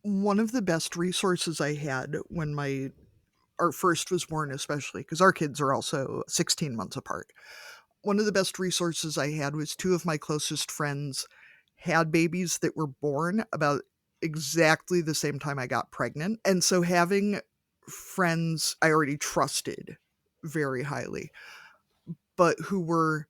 one of the best resources I had when our first was born, especially because our kids are also 16 months apart. One of the best resources I had was two of my closest friends had babies that were born about exactly the same time I got pregnant. And so having friends I already trusted very highly, but who were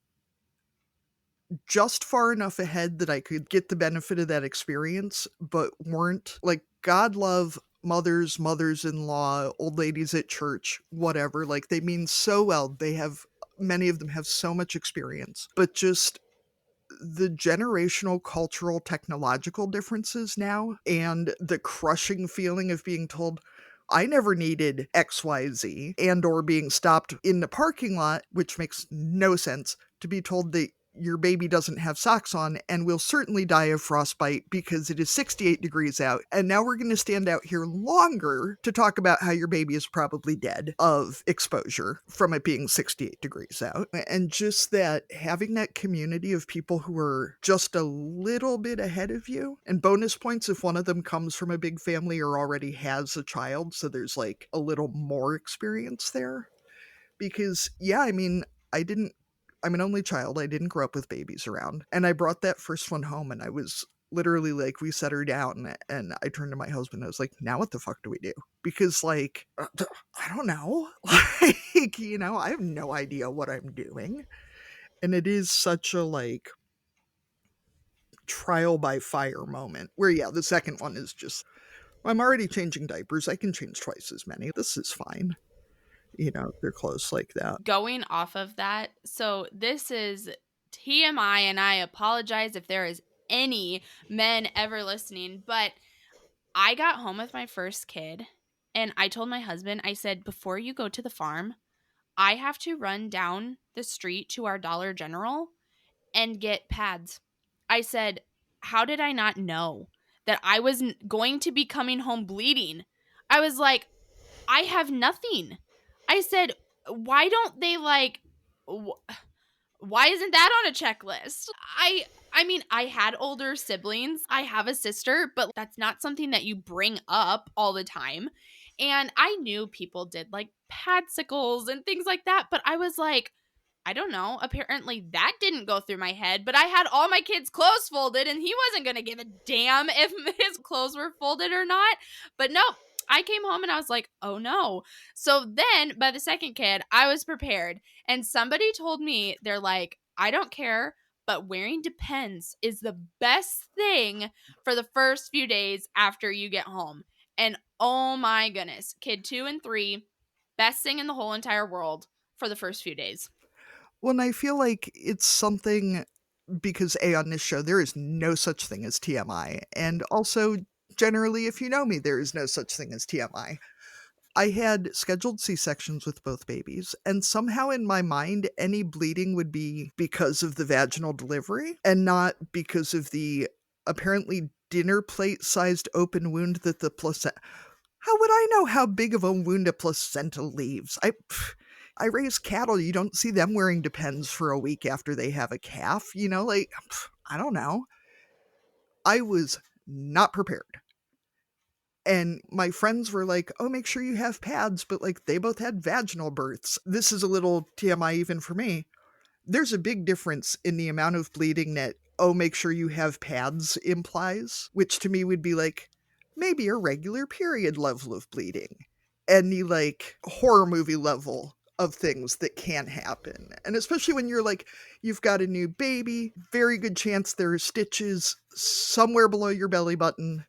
just far enough ahead that I could get the benefit of that experience, but weren't like, God love mothers, mothers in law, old ladies at church, whatever. Like, they mean so well. Many of them have so much experience, but just the generational, cultural, technological differences now, and the crushing feeling of being told, I never needed XYZ, and or being stopped in the parking lot, which makes no sense, to be told that your baby doesn't have socks on and will certainly die of frostbite because it is 68 degrees out. And now we're going to stand out here longer to talk about how your baby is probably dead of exposure from it being 68 degrees out. And just that, having that community of people who are just a little bit ahead of you, and bonus points if one of them comes from a big family or already has a child. So there's like a little more experience there. Because, yeah, I mean, I'm an only child. I didn't grow up with babies around. And I brought that first one home, and I was literally like, we set her down, and I turned to my husband. I was like, now what the fuck do we do? Because, like, I don't know. Like, I have no idea what I'm doing. And it is such a, like, trial by fire moment where, yeah, the second one is just, I'm already changing diapers. I can change twice as many. This is fine. They're close like that. Going off of that, so this is TMI, and I apologize if there is any men ever listening, but I got home with my first kid, and I told my husband, I said, before you go to the farm, I have to run down the street to our Dollar General and get pads. I said, how did I not know that I was going to be coming home bleeding? I was like, I have nothing. I said, why don't they why isn't that on a checklist? I mean, I had older siblings. I have a sister, but that's not something that you bring up all the time. And I knew people did like padsicles and things like that, but I was like, I don't know. Apparently that didn't go through my head, but I had all my kids' clothes folded and he wasn't going to give a damn if his clothes were folded or not. But no, I came home and I was like, oh no. So then by the second kid, I was prepared. And somebody told me, they're like, I don't care, but wearing Depends is the best thing for the first few days after you get home. And oh my goodness, kid 2 and 3, best thing in the whole entire world for the first few days. Well, and I feel like it's something, because on this show, there is no such thing as TMI. And also, generally, if you know me, there is no such thing as TMI. I had scheduled C-sections with both babies, and somehow in my mind, any bleeding would be because of the vaginal delivery and not because of the apparently dinner plate-sized open wound that the placenta... How would I know how big of a wound a placenta leaves? I raise cattle. You don't see them wearing Depends for a week after they have a calf. I don't know. I was not prepared. And my friends were like, oh, make sure you have pads. But like, they both had vaginal births. This is a little TMI even for me. There's a big difference in the amount of bleeding that oh, make sure you have pads implies, which to me would be like maybe a regular period level of bleeding. Any like horror movie level of things that can happen. And especially when you're like, you've got a new baby, very good chance there are stitches somewhere below your belly button.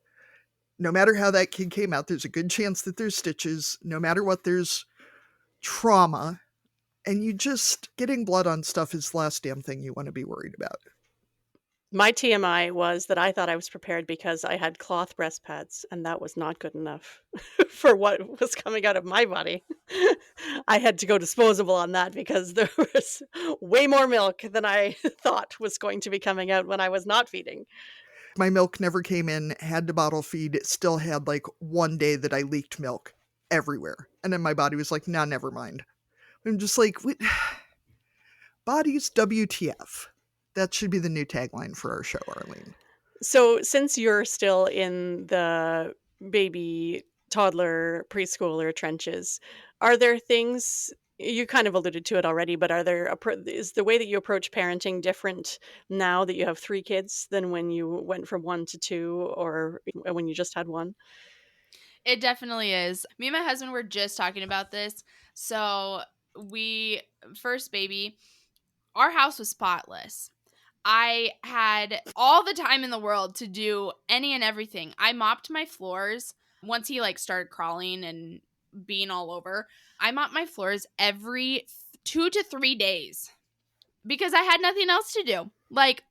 No matter how that kid came out, there's a good chance that there's stitches. No matter what, there's trauma. And you just getting blood on stuff is the last damn thing you want to be worried about. My TMI was that I thought I was prepared because I had cloth breast pads, and that was not good enough for what was coming out of my body. I had to go disposable on that because there was way more milk than I thought was going to be coming out when I was not feeding. My milk never came in, had to bottle feed. It still had like one day that I leaked milk everywhere. And then my body was like, nah, never mind. I'm just like, bodies WTF. That should be the new tagline for our show, Arlene. So since you're still in the baby, toddler, preschooler trenches, are there things you kind of alluded to it already, but is the way that you approach parenting different now that you have 3 kids than when you went from 1 to 2 or when you just had 1? It definitely is. Me and my husband were just talking about this. So first baby, our house was spotless. I had all the time in the world to do any and everything. I mopped my floors once he like started crawling and being all over. I mopped my floors every 2 to 3 days because I had nothing else to do. Like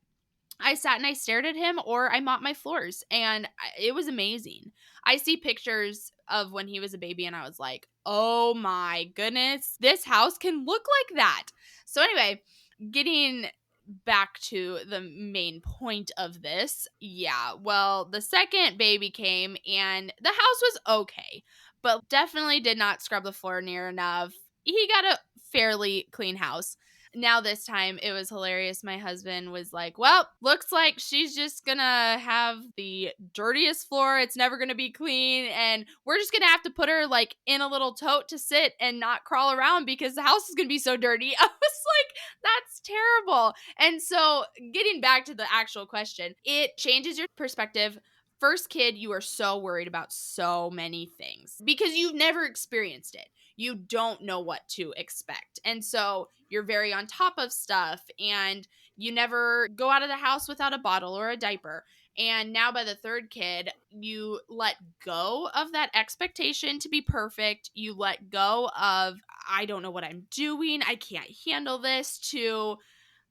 I sat and I stared at him or I mopped my floors and it was amazing. I see pictures of when he was a baby and I was like, oh my goodness, this house can look like that. So anyway, getting back to the main point of this, yeah, well, the second baby came and the house was okay, but definitely did not scrub the floor near enough. He got a fairly clean house. Now this time it was hilarious. My husband was like, well, looks like she's just gonna have the dirtiest floor. It's never gonna be clean. And we're just gonna have to put her like in a little tote to sit and not crawl around because the house is gonna be so dirty. I was like, that's terrible. And so getting back to the actual question, it changes your perspective. First kid, you are so worried about so many things because you've never experienced it. You don't know what to expect. And so you're very on top of stuff and you never go out of the house without a bottle or a diaper. And now by the third kid, you let go of that expectation to be perfect. You let go of, I don't know what I'm doing. I can't handle this, to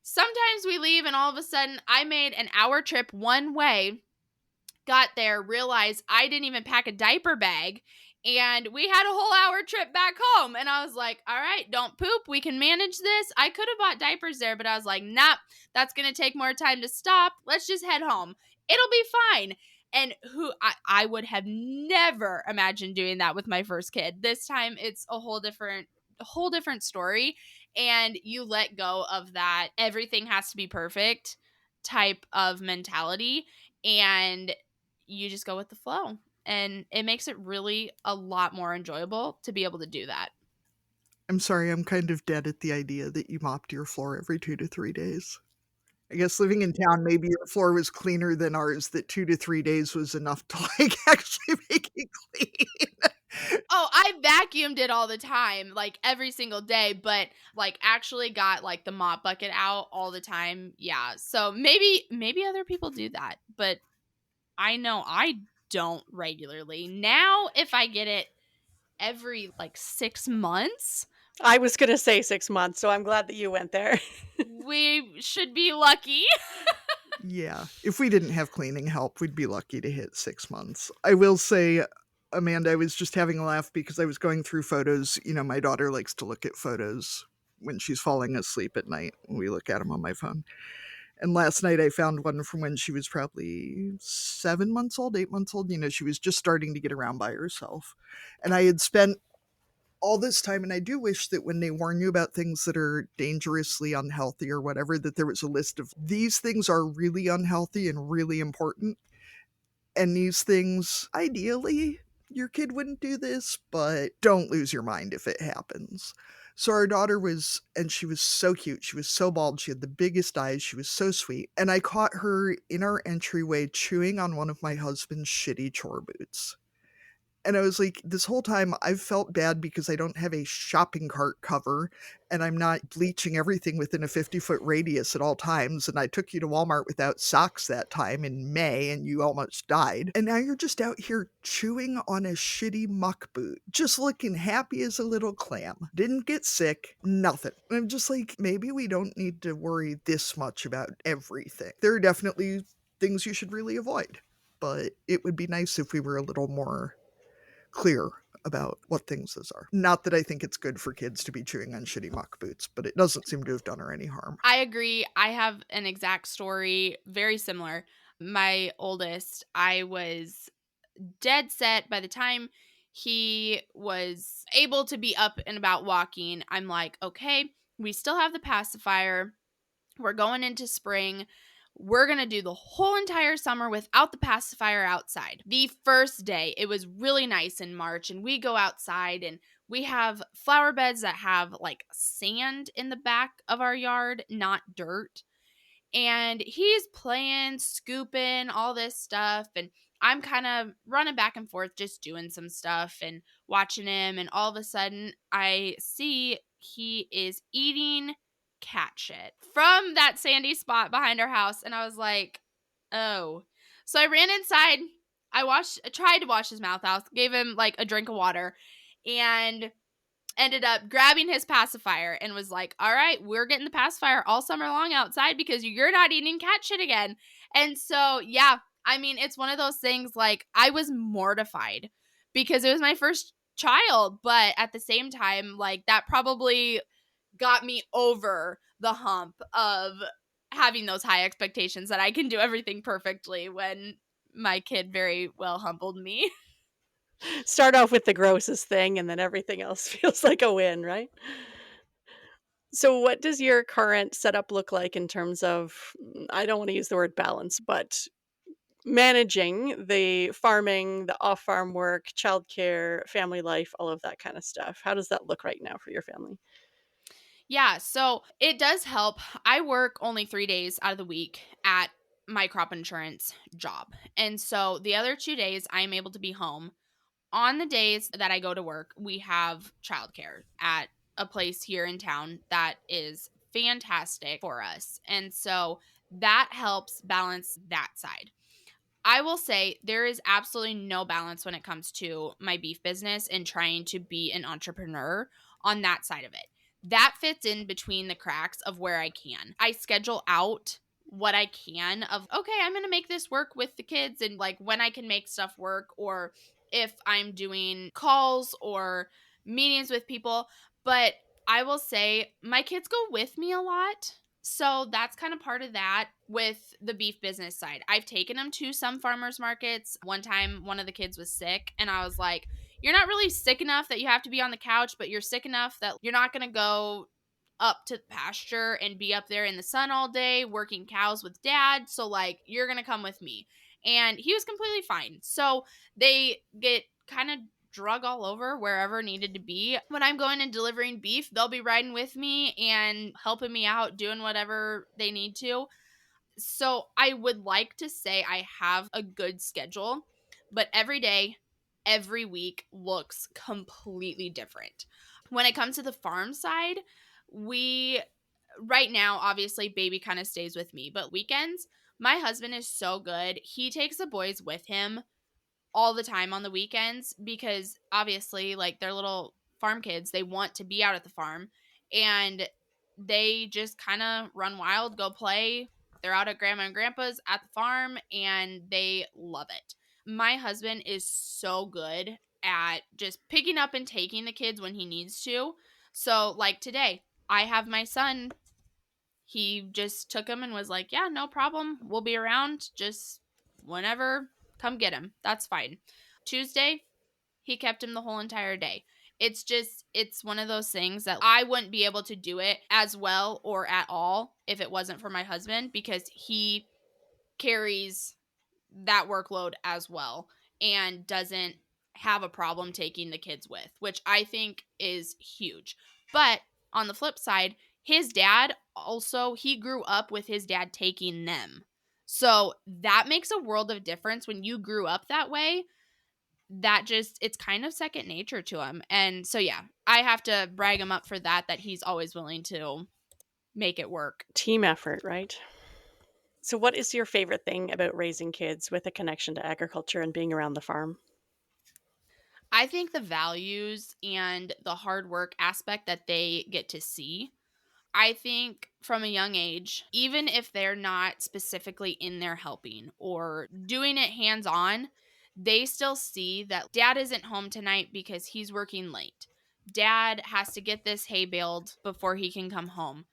sometimes we leave and all of a sudden I made an hour trip one way, got there, realized I didn't even pack a diaper bag, and we had a whole hour trip back home. And I was like, all right, don't poop. We can manage this. I could have bought diapers there, but I was like, nah, that's going to take more time to stop. Let's just head home. It'll be fine. And I would have never imagined doing that with my first kid. This time it's a whole different story. And you let go of that everything has to be perfect type of mentality. And you just go with the flow. And it makes it really a lot more enjoyable to be able to do that. I'm sorry, I'm kind of dead at the idea that you mopped your floor every 2 to 3 days. I guess living in town, maybe your floor was cleaner than ours, that 2 to 3 days was enough to, like, actually make it clean. Oh, I vacuumed it all the time, like every single day, but like actually got like the mop bucket out all the time. Yeah. So maybe other people do that, but I know I don't regularly. Now, if I get it every like 6 months, I was going to say 6 months, so I'm glad that you went there. we should be lucky. Yeah, if we didn't have cleaning help, we'd be lucky to hit 6 months. I will say, Amanda, I was just having a laugh because I was going through photos. You know, my daughter likes to look at photos when she's falling asleep at night. We look at them on my phone. And last night I found one from when she was probably 7 months old, 8 months old. You know, she was just starting to get around by herself. And I had spent all this time, and I do wish that when they warn you about things that are dangerously unhealthy or whatever, that there was a list of these things are really unhealthy and really important. And these things, ideally, your kid wouldn't do this, but don't lose your mind if it happens. So our daughter she was so cute. She was so bald. She had the biggest eyes. She was so sweet. And I caught her in our entryway chewing on one of my husband's shitty chore boots. And I was like, this whole time I've felt bad because I don't have a shopping cart cover and I'm not bleaching everything within a 50-foot radius at all times. And I took you to Walmart without socks that time in May and you almost died. And now you're just out here chewing on a shitty muck boot, just looking happy as a little clam. Didn't get sick, nothing. And I'm just like, maybe we don't need to worry this much about everything. There are definitely things you should really avoid, but it would be nice if we were a little more clear about what things those are. Not that I think it's good for kids to be chewing on shitty muck boots, but it doesn't seem to have done her any harm. I agree. I have an exact story, very similar. My oldest, I was dead set by the time he was able to be up and about walking. I'm like, okay, we still have the pacifier. We're going into spring. We're going to do the whole entire summer without the pacifier outside. The first day, it was really nice in March, and we go outside and we have flower beds that have like sand in the back of our yard, not dirt. And he's playing, scooping, all this stuff. And I'm kind of running back and forth, just doing some stuff and watching him. And all of a sudden, I see he is eating cat shit from that sandy spot behind our house. And I was like, oh. So I ran inside. I tried to wash his mouth out, gave him like a drink of water, and ended up grabbing his pacifier and was like, all right, we're getting the pacifier all summer long outside because you're not eating cat shit again. And so, yeah, I mean, it's one of those things, like, I was mortified because it was my first child, but at the same time, like, that probably got me over the hump of having those high expectations that I can do everything perfectly when my kid very well humbled me. Start off with the grossest thing and then everything else feels like a win, right? So what does your current setup look like in terms of, I don't want to use the word balance, but managing the farming, the off-farm work, childcare, family life, all of that kind of stuff? How does that look right now for your family? Yeah, so it does help. I work only 3 days out of the week at my crop insurance job. And so the other 2 days, I'm able to be home. On the days that I go to work, we have childcare at a place here in town that is fantastic for us. And so that helps balance that side. I will say there is absolutely no balance when it comes to my beef business and trying to be an entrepreneur on that side of it. That fits in between the cracks of where I can. I schedule out what I can of, okay, I'm going to make this work with the kids and like when I can make stuff work, or if I'm doing calls or meetings with people. But I will say my kids go with me a lot. So that's kind of part of that with the beef business side. I've taken them to some farmers markets. One time, one of the kids was sick, and I was like, you're not really sick enough that you have to be on the couch, but you're sick enough that you're not going to go up to the pasture and be up there in the sun all day working cows with dad. So, like, you're going to come with me. And he was completely fine. So they get kind of drug all over wherever needed to be. When I'm going and delivering beef, they'll be riding with me and helping me out, doing whatever they need to. So I would like to say I have a good schedule, but every day, every week looks completely different. When it comes to the farm side, we right now, obviously, baby kind of stays with me, but weekends, my husband is so good. He takes the boys with him all the time on the weekends because obviously, like, they're little farm kids, they want to be out at the farm, and they just kind of run wild, go play. They're out at grandma and grandpa's at the farm and they love it. My husband is so good at just picking up and taking the kids when he needs to. So like today, I have my son, he just took him and was like, yeah, no problem, we'll be around, just whenever, come get him, that's fine. Tuesday, he kept him the whole entire day. It's one of those things that I wouldn't be able to do it as well or at all if it wasn't for my husband, because he carries that workload as well and doesn't have a problem taking the kids with, which I think is huge. But on the flip side, his dad also, he grew up with his dad taking them. So that makes a world of difference when you grew up that way. That just, it's kind of second nature to him. And so, yeah, I have to brag him up for that he's always willing to make it work. Team effort, right? So, what is your favorite thing about raising kids with a connection to agriculture and being around the farm? I think the values and the hard work aspect that they get to see. I think from a young age, even if they're not specifically in there helping or doing it hands on, they still see that dad isn't home tonight because he's working late. Dad has to get this hay baled before he can come home.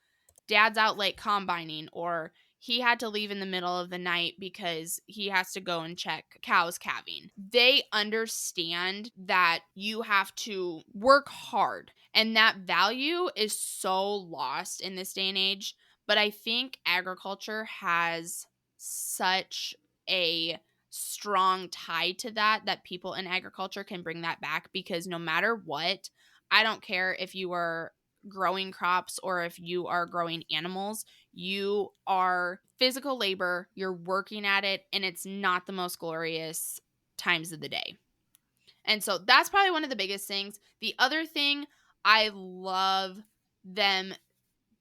Dad's out late combining, or he had to leave in the middle of the night because he has to go and check cows calving. They understand that you have to work hard, and that value is so lost in this day and age. But I think agriculture has such a strong tie to that people in agriculture can bring that back, because no matter what, I don't care if you are growing crops or if you are growing animals, you are physical labor, you're working at it, and it's not the most glorious times of the day. And so that's probably one of the biggest things. The other thing, I love them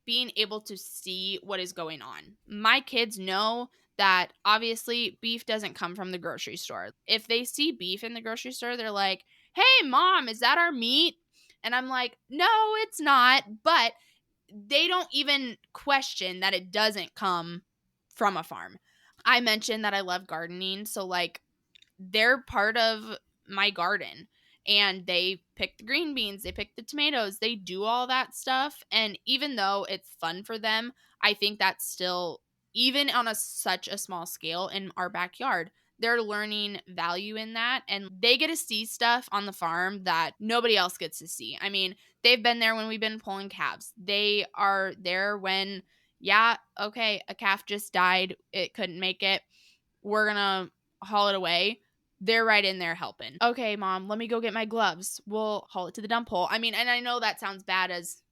being able to see what is going on. My kids know that obviously beef doesn't come from the grocery store. If they see beef in the grocery store, they're like, "Hey, mom, is that our meat?" And I'm like, "No, it's not." But they don't even question that it doesn't come from a farm. I mentioned that I love gardening. So, like, they're part of my garden, and they pick the green beans, they pick the tomatoes, they do all that stuff. And even though it's fun for them, I think that's still, even on such a small scale in our backyard, they're learning value in that, and they get to see stuff on the farm that nobody else gets to see. I mean, they've been there when we've been pulling calves. They are there when, yeah, okay, a calf just died, it couldn't make it, we're gonna haul it away. They're right in there helping. Okay, mom, let me go get my gloves. We'll haul it to the dump hole. I mean, and I know that sounds bad, as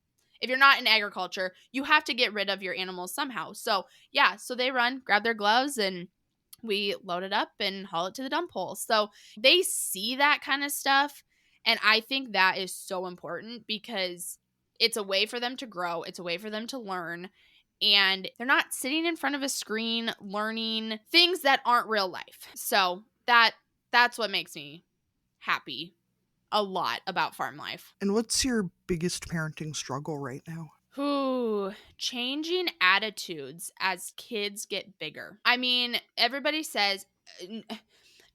if you're not in agriculture, you have to get rid of your animals somehow. So, yeah, so they run, grab their gloves, and we load it up and haul it to the dump hole. So they see that kind of stuff. And I think that is so important, because it's a way for them to grow, it's a way for them to learn, and they're not sitting in front of a screen learning things that aren't real life. So that's what makes me happy a lot about farm life. And what's your biggest parenting struggle right now? Ooh, changing attitudes as kids get bigger. I mean, everybody says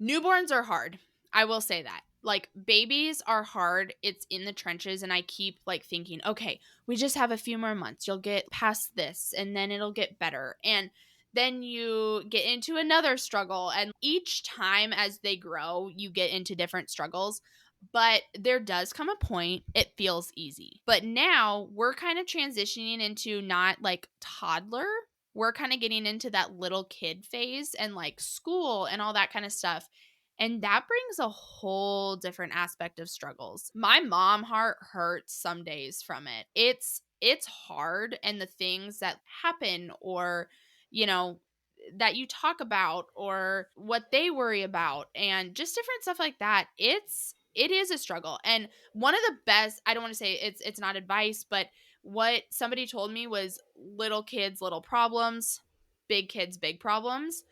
newborns are hard. I will say that. Like, babies are hard. It's in the trenches, and I keep like thinking, okay, we just have a few more months. You'll get past this, and then it'll get better. And then you get into another struggle, and each time as they grow, you get into different struggles. But there does come a point it feels easy. But now we're kind of transitioning into not like toddler. We're kind of getting into that little kid phase, and like school and all that kind of stuff. And that brings a whole different aspect of struggles. My mom heart hurts some days from it. It's hard, and the things that happen, or you know, that you talk about, or what they worry about, and just different stuff like that. It is a struggle. And one of the best, I don't want to say it's not advice, but what somebody told me was, little kids, little problems, big kids, big problems.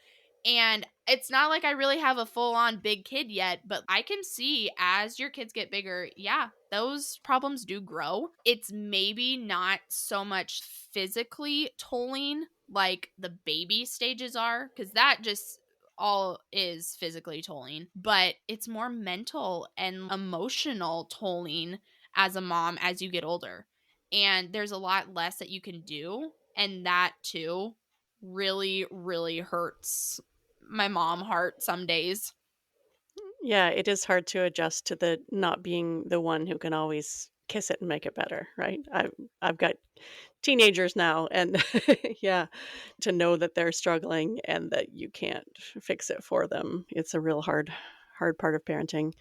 And it's not like I really have a full on big kid yet, but I can see as your kids get bigger, yeah, those problems do grow. It's maybe not so much physically tolling like the baby stages are, because that just all is physically tolling, but it's more mental and emotional tolling as a mom as you get older. And there's a lot less that you can do. And that too really, really hurts my mom heart some days. Yeah, it is hard to adjust to the not being the one who can always kiss it and make it better, right? I've got teenagers now, and yeah, to know that they're struggling and that you can't fix it for them, it's a real hard part of parenting.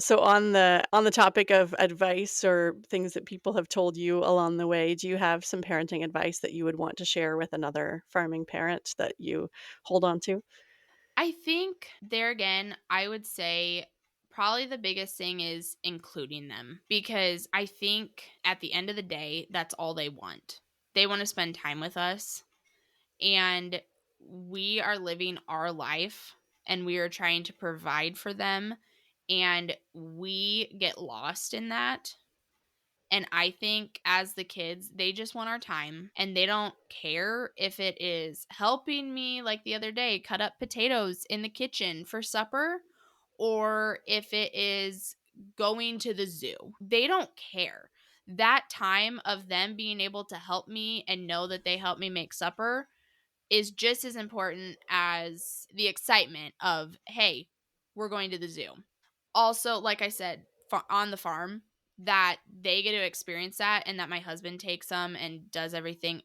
So on the topic of advice or things that people have told you along the way, do you have some parenting advice that you would want to share with another farming parent that you hold on to? I think there again, I would say probably the biggest thing is including them, because I think at the end of the day, that's all they want. They want to spend time with us, and we are living our life and we are trying to provide for them, and we get lost in that. And I think as the kids, they just want our time and they don't care if it is helping me, like the other day, cut up potatoes in the kitchen for supper, or if it is going to the zoo. They don't care. That time of them being able to help me and know that they helped me make supper is just as important as the excitement of, hey, we're going to the zoo. Also, like I said, on the farm, that they get to experience that and that my husband takes them and does everything.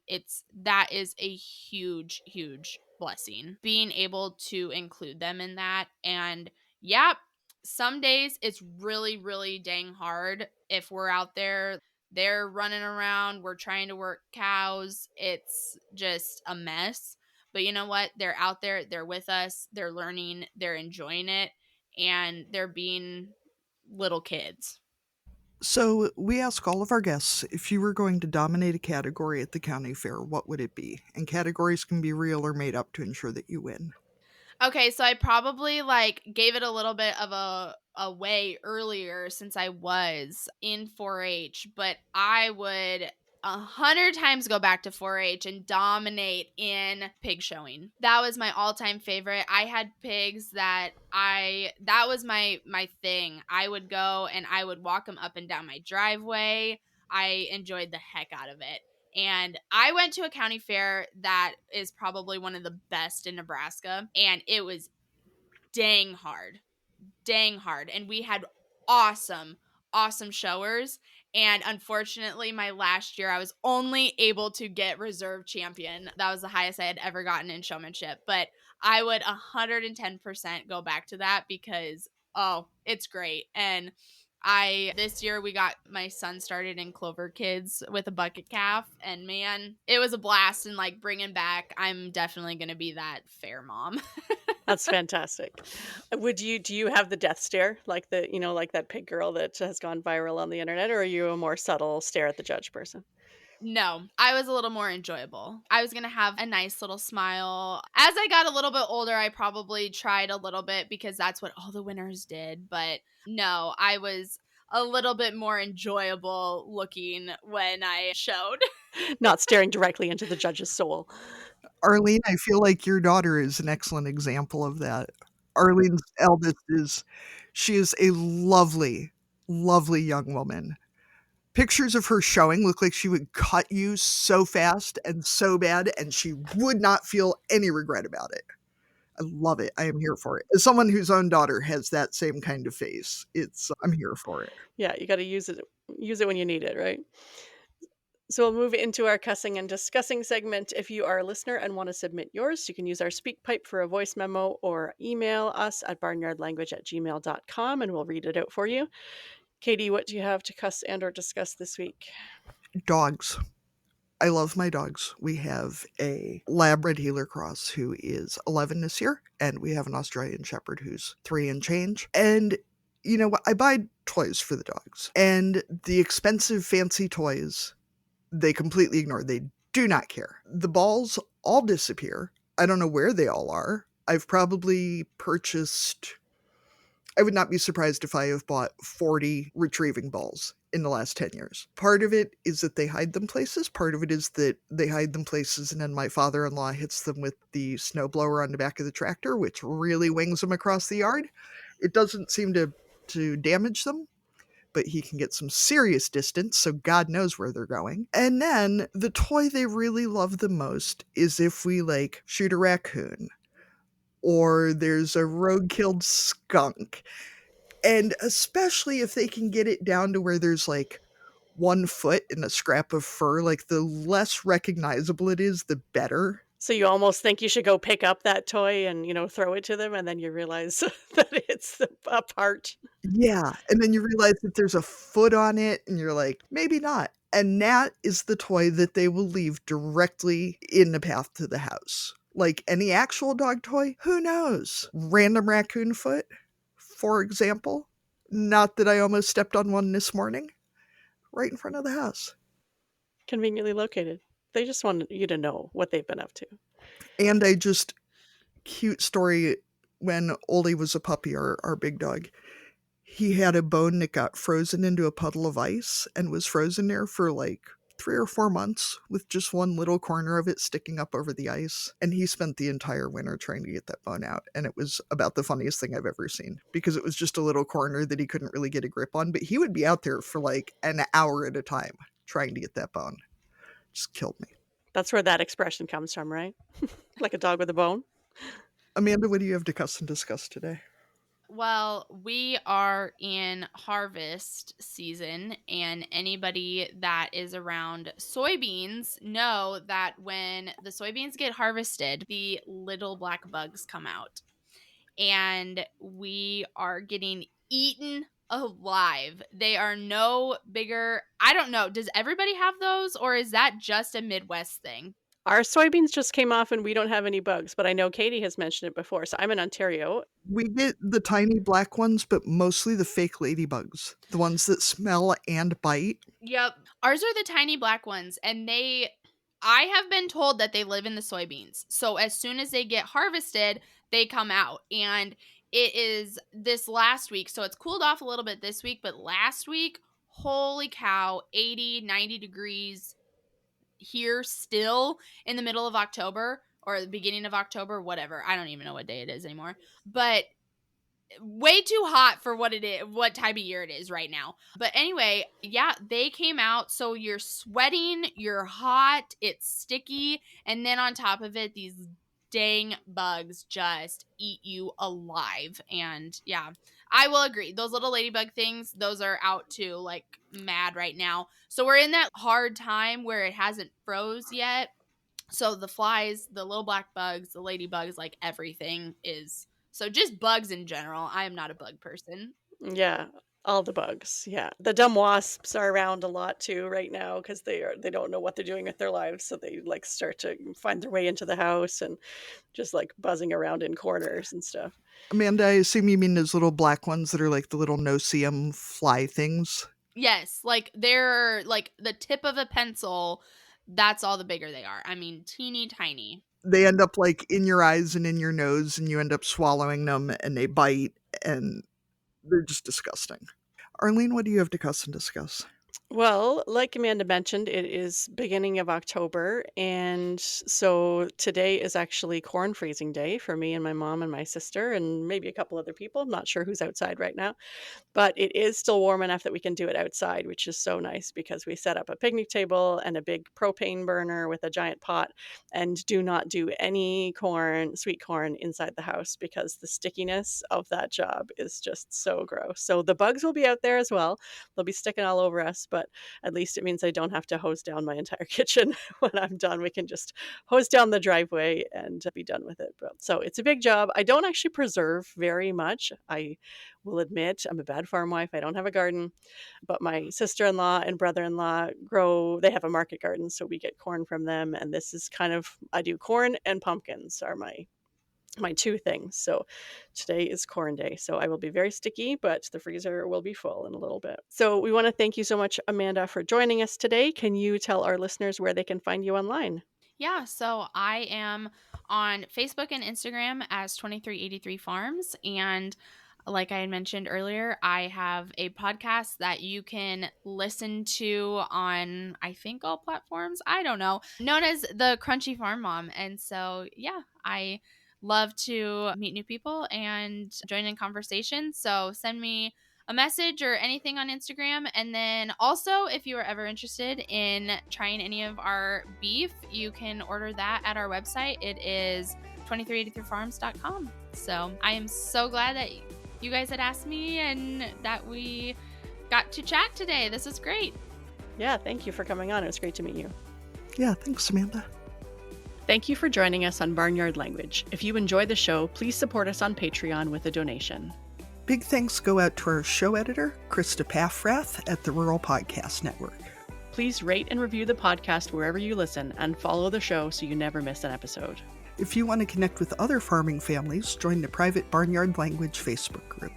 That is a huge blessing. Being able to include them in that. And yeah, some days it's really dang hard if we're out there. They're running around, we're trying to work cows. It's just a mess. But you know what? They're out there, they're with us, they're learning, they're enjoying it, and they're being little kids. So, we ask all of our guests, if you were going to dominate a category at the county fair, what would it be? And categories can be real or made up to ensure that you win. Okay, so I probably gave it a little bit of a way earlier since I was in 4-H, but I would 100 times go back to 4-H and dominate in pig showing. That was my all-time favorite. I had pigs that was my thing. I would go and I would walk them up and down my driveway. I enjoyed the heck out of it. And I went to a county fair that is probably one of the best in Nebraska, and it was dang hard. And we had awesome showers. And unfortunately, my last year, I was only able to get reserve champion. That was the highest I had ever gotten in showmanship. But I would 110% go back to that because, oh, it's great. And this year we got my son started in Clover Kids with a bucket calf, and man, it was a blast. And bringing back, I'm definitely going to be that fair mom. That's fantastic. Do you have the death stare like like that pig girl that has gone viral on the internet, or are you a more subtle stare at the judge person? No, I was a little more enjoyable. I was going to have a nice little smile. As I got a little bit older, I probably tried a little bit because that's what all the winners did. But no, I was a little bit more enjoyable looking when I showed. Not staring directly into the judge's soul. Arlene, I feel like your daughter is an excellent example of that. Arlene's eldest she is a lovely young woman. Pictures of her showing look like she would cut you so fast and so bad, and she would not feel any regret about it. I love it. I am here for it. As someone whose own daughter has that same kind of face, I'm here for it. Yeah, you got to use it when you need it, right? So we'll move into our cussing and discussing segment. If you are a listener and want to submit yours, you can use our speak pipe for a voice memo or email us at barnyardlanguage@gmail.com and we'll read it out for you. Katie, what do you have to cuss and or discuss this week? Dogs. I love my dogs. We have a Lab Red Heeler Cross who is 11 this year, and we have an Australian Shepherd who's 3 and change. And you know what? I buy toys for the dogs, and the expensive fancy toys, they completely ignore. They do not care. The balls all disappear. I don't know where they all are. I've probably purchased, I would not be surprised if I have bought 40 retrieving balls in the last 10 years. Part of it is that they hide them places. Part of it is that they hide them places and then my father-in-law hits them with the snowblower on the back of the tractor, which really wings them across the yard. It doesn't seem to damage them, but he can get some serious distance, so God knows where they're going. And then the toy they really love the most is if we shoot a raccoon or there's a road-killed skunk. And especially if they can get it down to where there's 1 foot and a scrap of fur, the less recognizable it is, the better. So you almost think you should go pick up that toy and, throw it to them, and then you realize that it's a part. Yeah, and then you realize that there's a foot on it, and you're like, "Maybe not." And that is the toy that they will leave directly in the path to the house. Like any actual dog toy, who knows? Random raccoon foot, for example. Not that I almost stepped on one this morning, right in front of the house. Conveniently located. They just want you to know what they've been up to. And cute story when Oli was a puppy, our big dog. He had a bone that got frozen into a puddle of ice and was frozen there for like 3 or 4 months with just one little corner of it sticking up over the ice. And he spent the entire winter trying to get that bone out. And it was about the funniest thing I've ever seen because it was just a little corner that he couldn't really get a grip on. But he would be out there for like an hour at a time trying to get that bone. Just killed me. That's where that expression comes from, right? Like a dog with a bone. Amanda, what do you have to cuss and discuss today? Well, we are in harvest season, and anybody that is around soybeans know that when the soybeans get harvested, the little black bugs come out, and we are getting eaten alive. They are no bigger. I don't know. Does everybody have those, or is that just a Midwest thing? Our soybeans just came off and we don't have any bugs, but I know Katie has mentioned it before. So I'm in Ontario. We get the tiny black ones, but mostly the fake ladybugs. The ones that smell and bite. Yep. Ours are the tiny black ones, and I have been told that they live in the soybeans. So as soon as they get harvested, they come out. And it is this last week. So it's cooled off a little bit this week, but last week, holy cow, 80, 90 degrees here still in the middle of October or the beginning of October, whatever. I don't even know what day it is anymore. But way too hot for what it is, what time of year it is right now. But anyway, yeah, they came out. So you're sweating, you're hot, it's sticky, and then on top of it, these dang bugs just eat you alive. And yeah, I will agree. Those little ladybug things, those are out too, like mad right now. So we're in that hard time where it hasn't froze yet. So the flies, the little black bugs, the ladybugs, like everything is. So just bugs in general. I am not a bug person. Yeah, all the bugs. Yeah, the dumb wasps are around a lot too right now because they don't know what they're doing with their lives, so they like start to find their way into the house and just like buzzing around in corners and stuff. Amanda, I assume you mean those little black ones that are like the little no-see-em fly things? Yes, like they're like the tip of a pencil. That's all the bigger they are. I mean, teeny tiny. They end up like in your eyes and in your nose, and you end up swallowing them, and they bite, and they're just disgusting. Arlene, what do you have to cuss and discuss? Well, like Amanda mentioned, it is beginning of October, and so today is actually corn freezing day for me and my mom and my sister and maybe a couple other people. I'm not sure who's outside right now. But it is still warm enough that we can do it outside, which is so nice because we set up a picnic table and a big propane burner with a giant pot and do not do any sweet corn inside the house because the stickiness of that job is just so gross. So the bugs will be out there as well. They'll be sticking all over us, but at least it means I don't have to hose down my entire kitchen when I'm done. We can just hose down the driveway and be done with it. So it's a big job. I don't actually preserve very much. I will admit I'm a bad farm wife. I don't have a garden, but my sister-in-law and brother-in-law they have a market garden, so we get corn from them. And this is I do corn and pumpkins are my two things. So today is corn day. So I will be very sticky, but the freezer will be full in a little bit. So we want to thank you so much, Amanda, for joining us today. Can you tell our listeners where they can find you online? Yeah, so I am on Facebook and Instagram as 2383 Farms, and like I had mentioned earlier, I have a podcast that you can listen to on, I think, all platforms. I don't know. Known as the Crunchy Farm Mom. And so, yeah, I love to meet new people and join in conversation. So send me a message or anything on Instagram. And then also, if you are ever interested in trying any of our beef, you can order that at our website. It is 2383farms.com. So I am so glad that you guys had asked me and that we got to chat today. This is great. Yeah, thank you for coming on. It was great to meet you. Yeah, thanks, Amanda. Thank you for joining us on Barnyard Language. If you enjoy the show, please support us on Patreon with a donation. Big thanks go out to our show editor, Krista Paffrath at the Rural Podcast Network. Please rate and review the podcast wherever you listen and follow the show so you never miss an episode. If you want to connect with other farming families, join the private Barnyard Language Facebook group.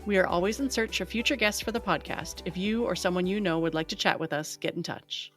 We are always in search of future guests for the podcast. If you or someone you know would like to chat with us, get in touch.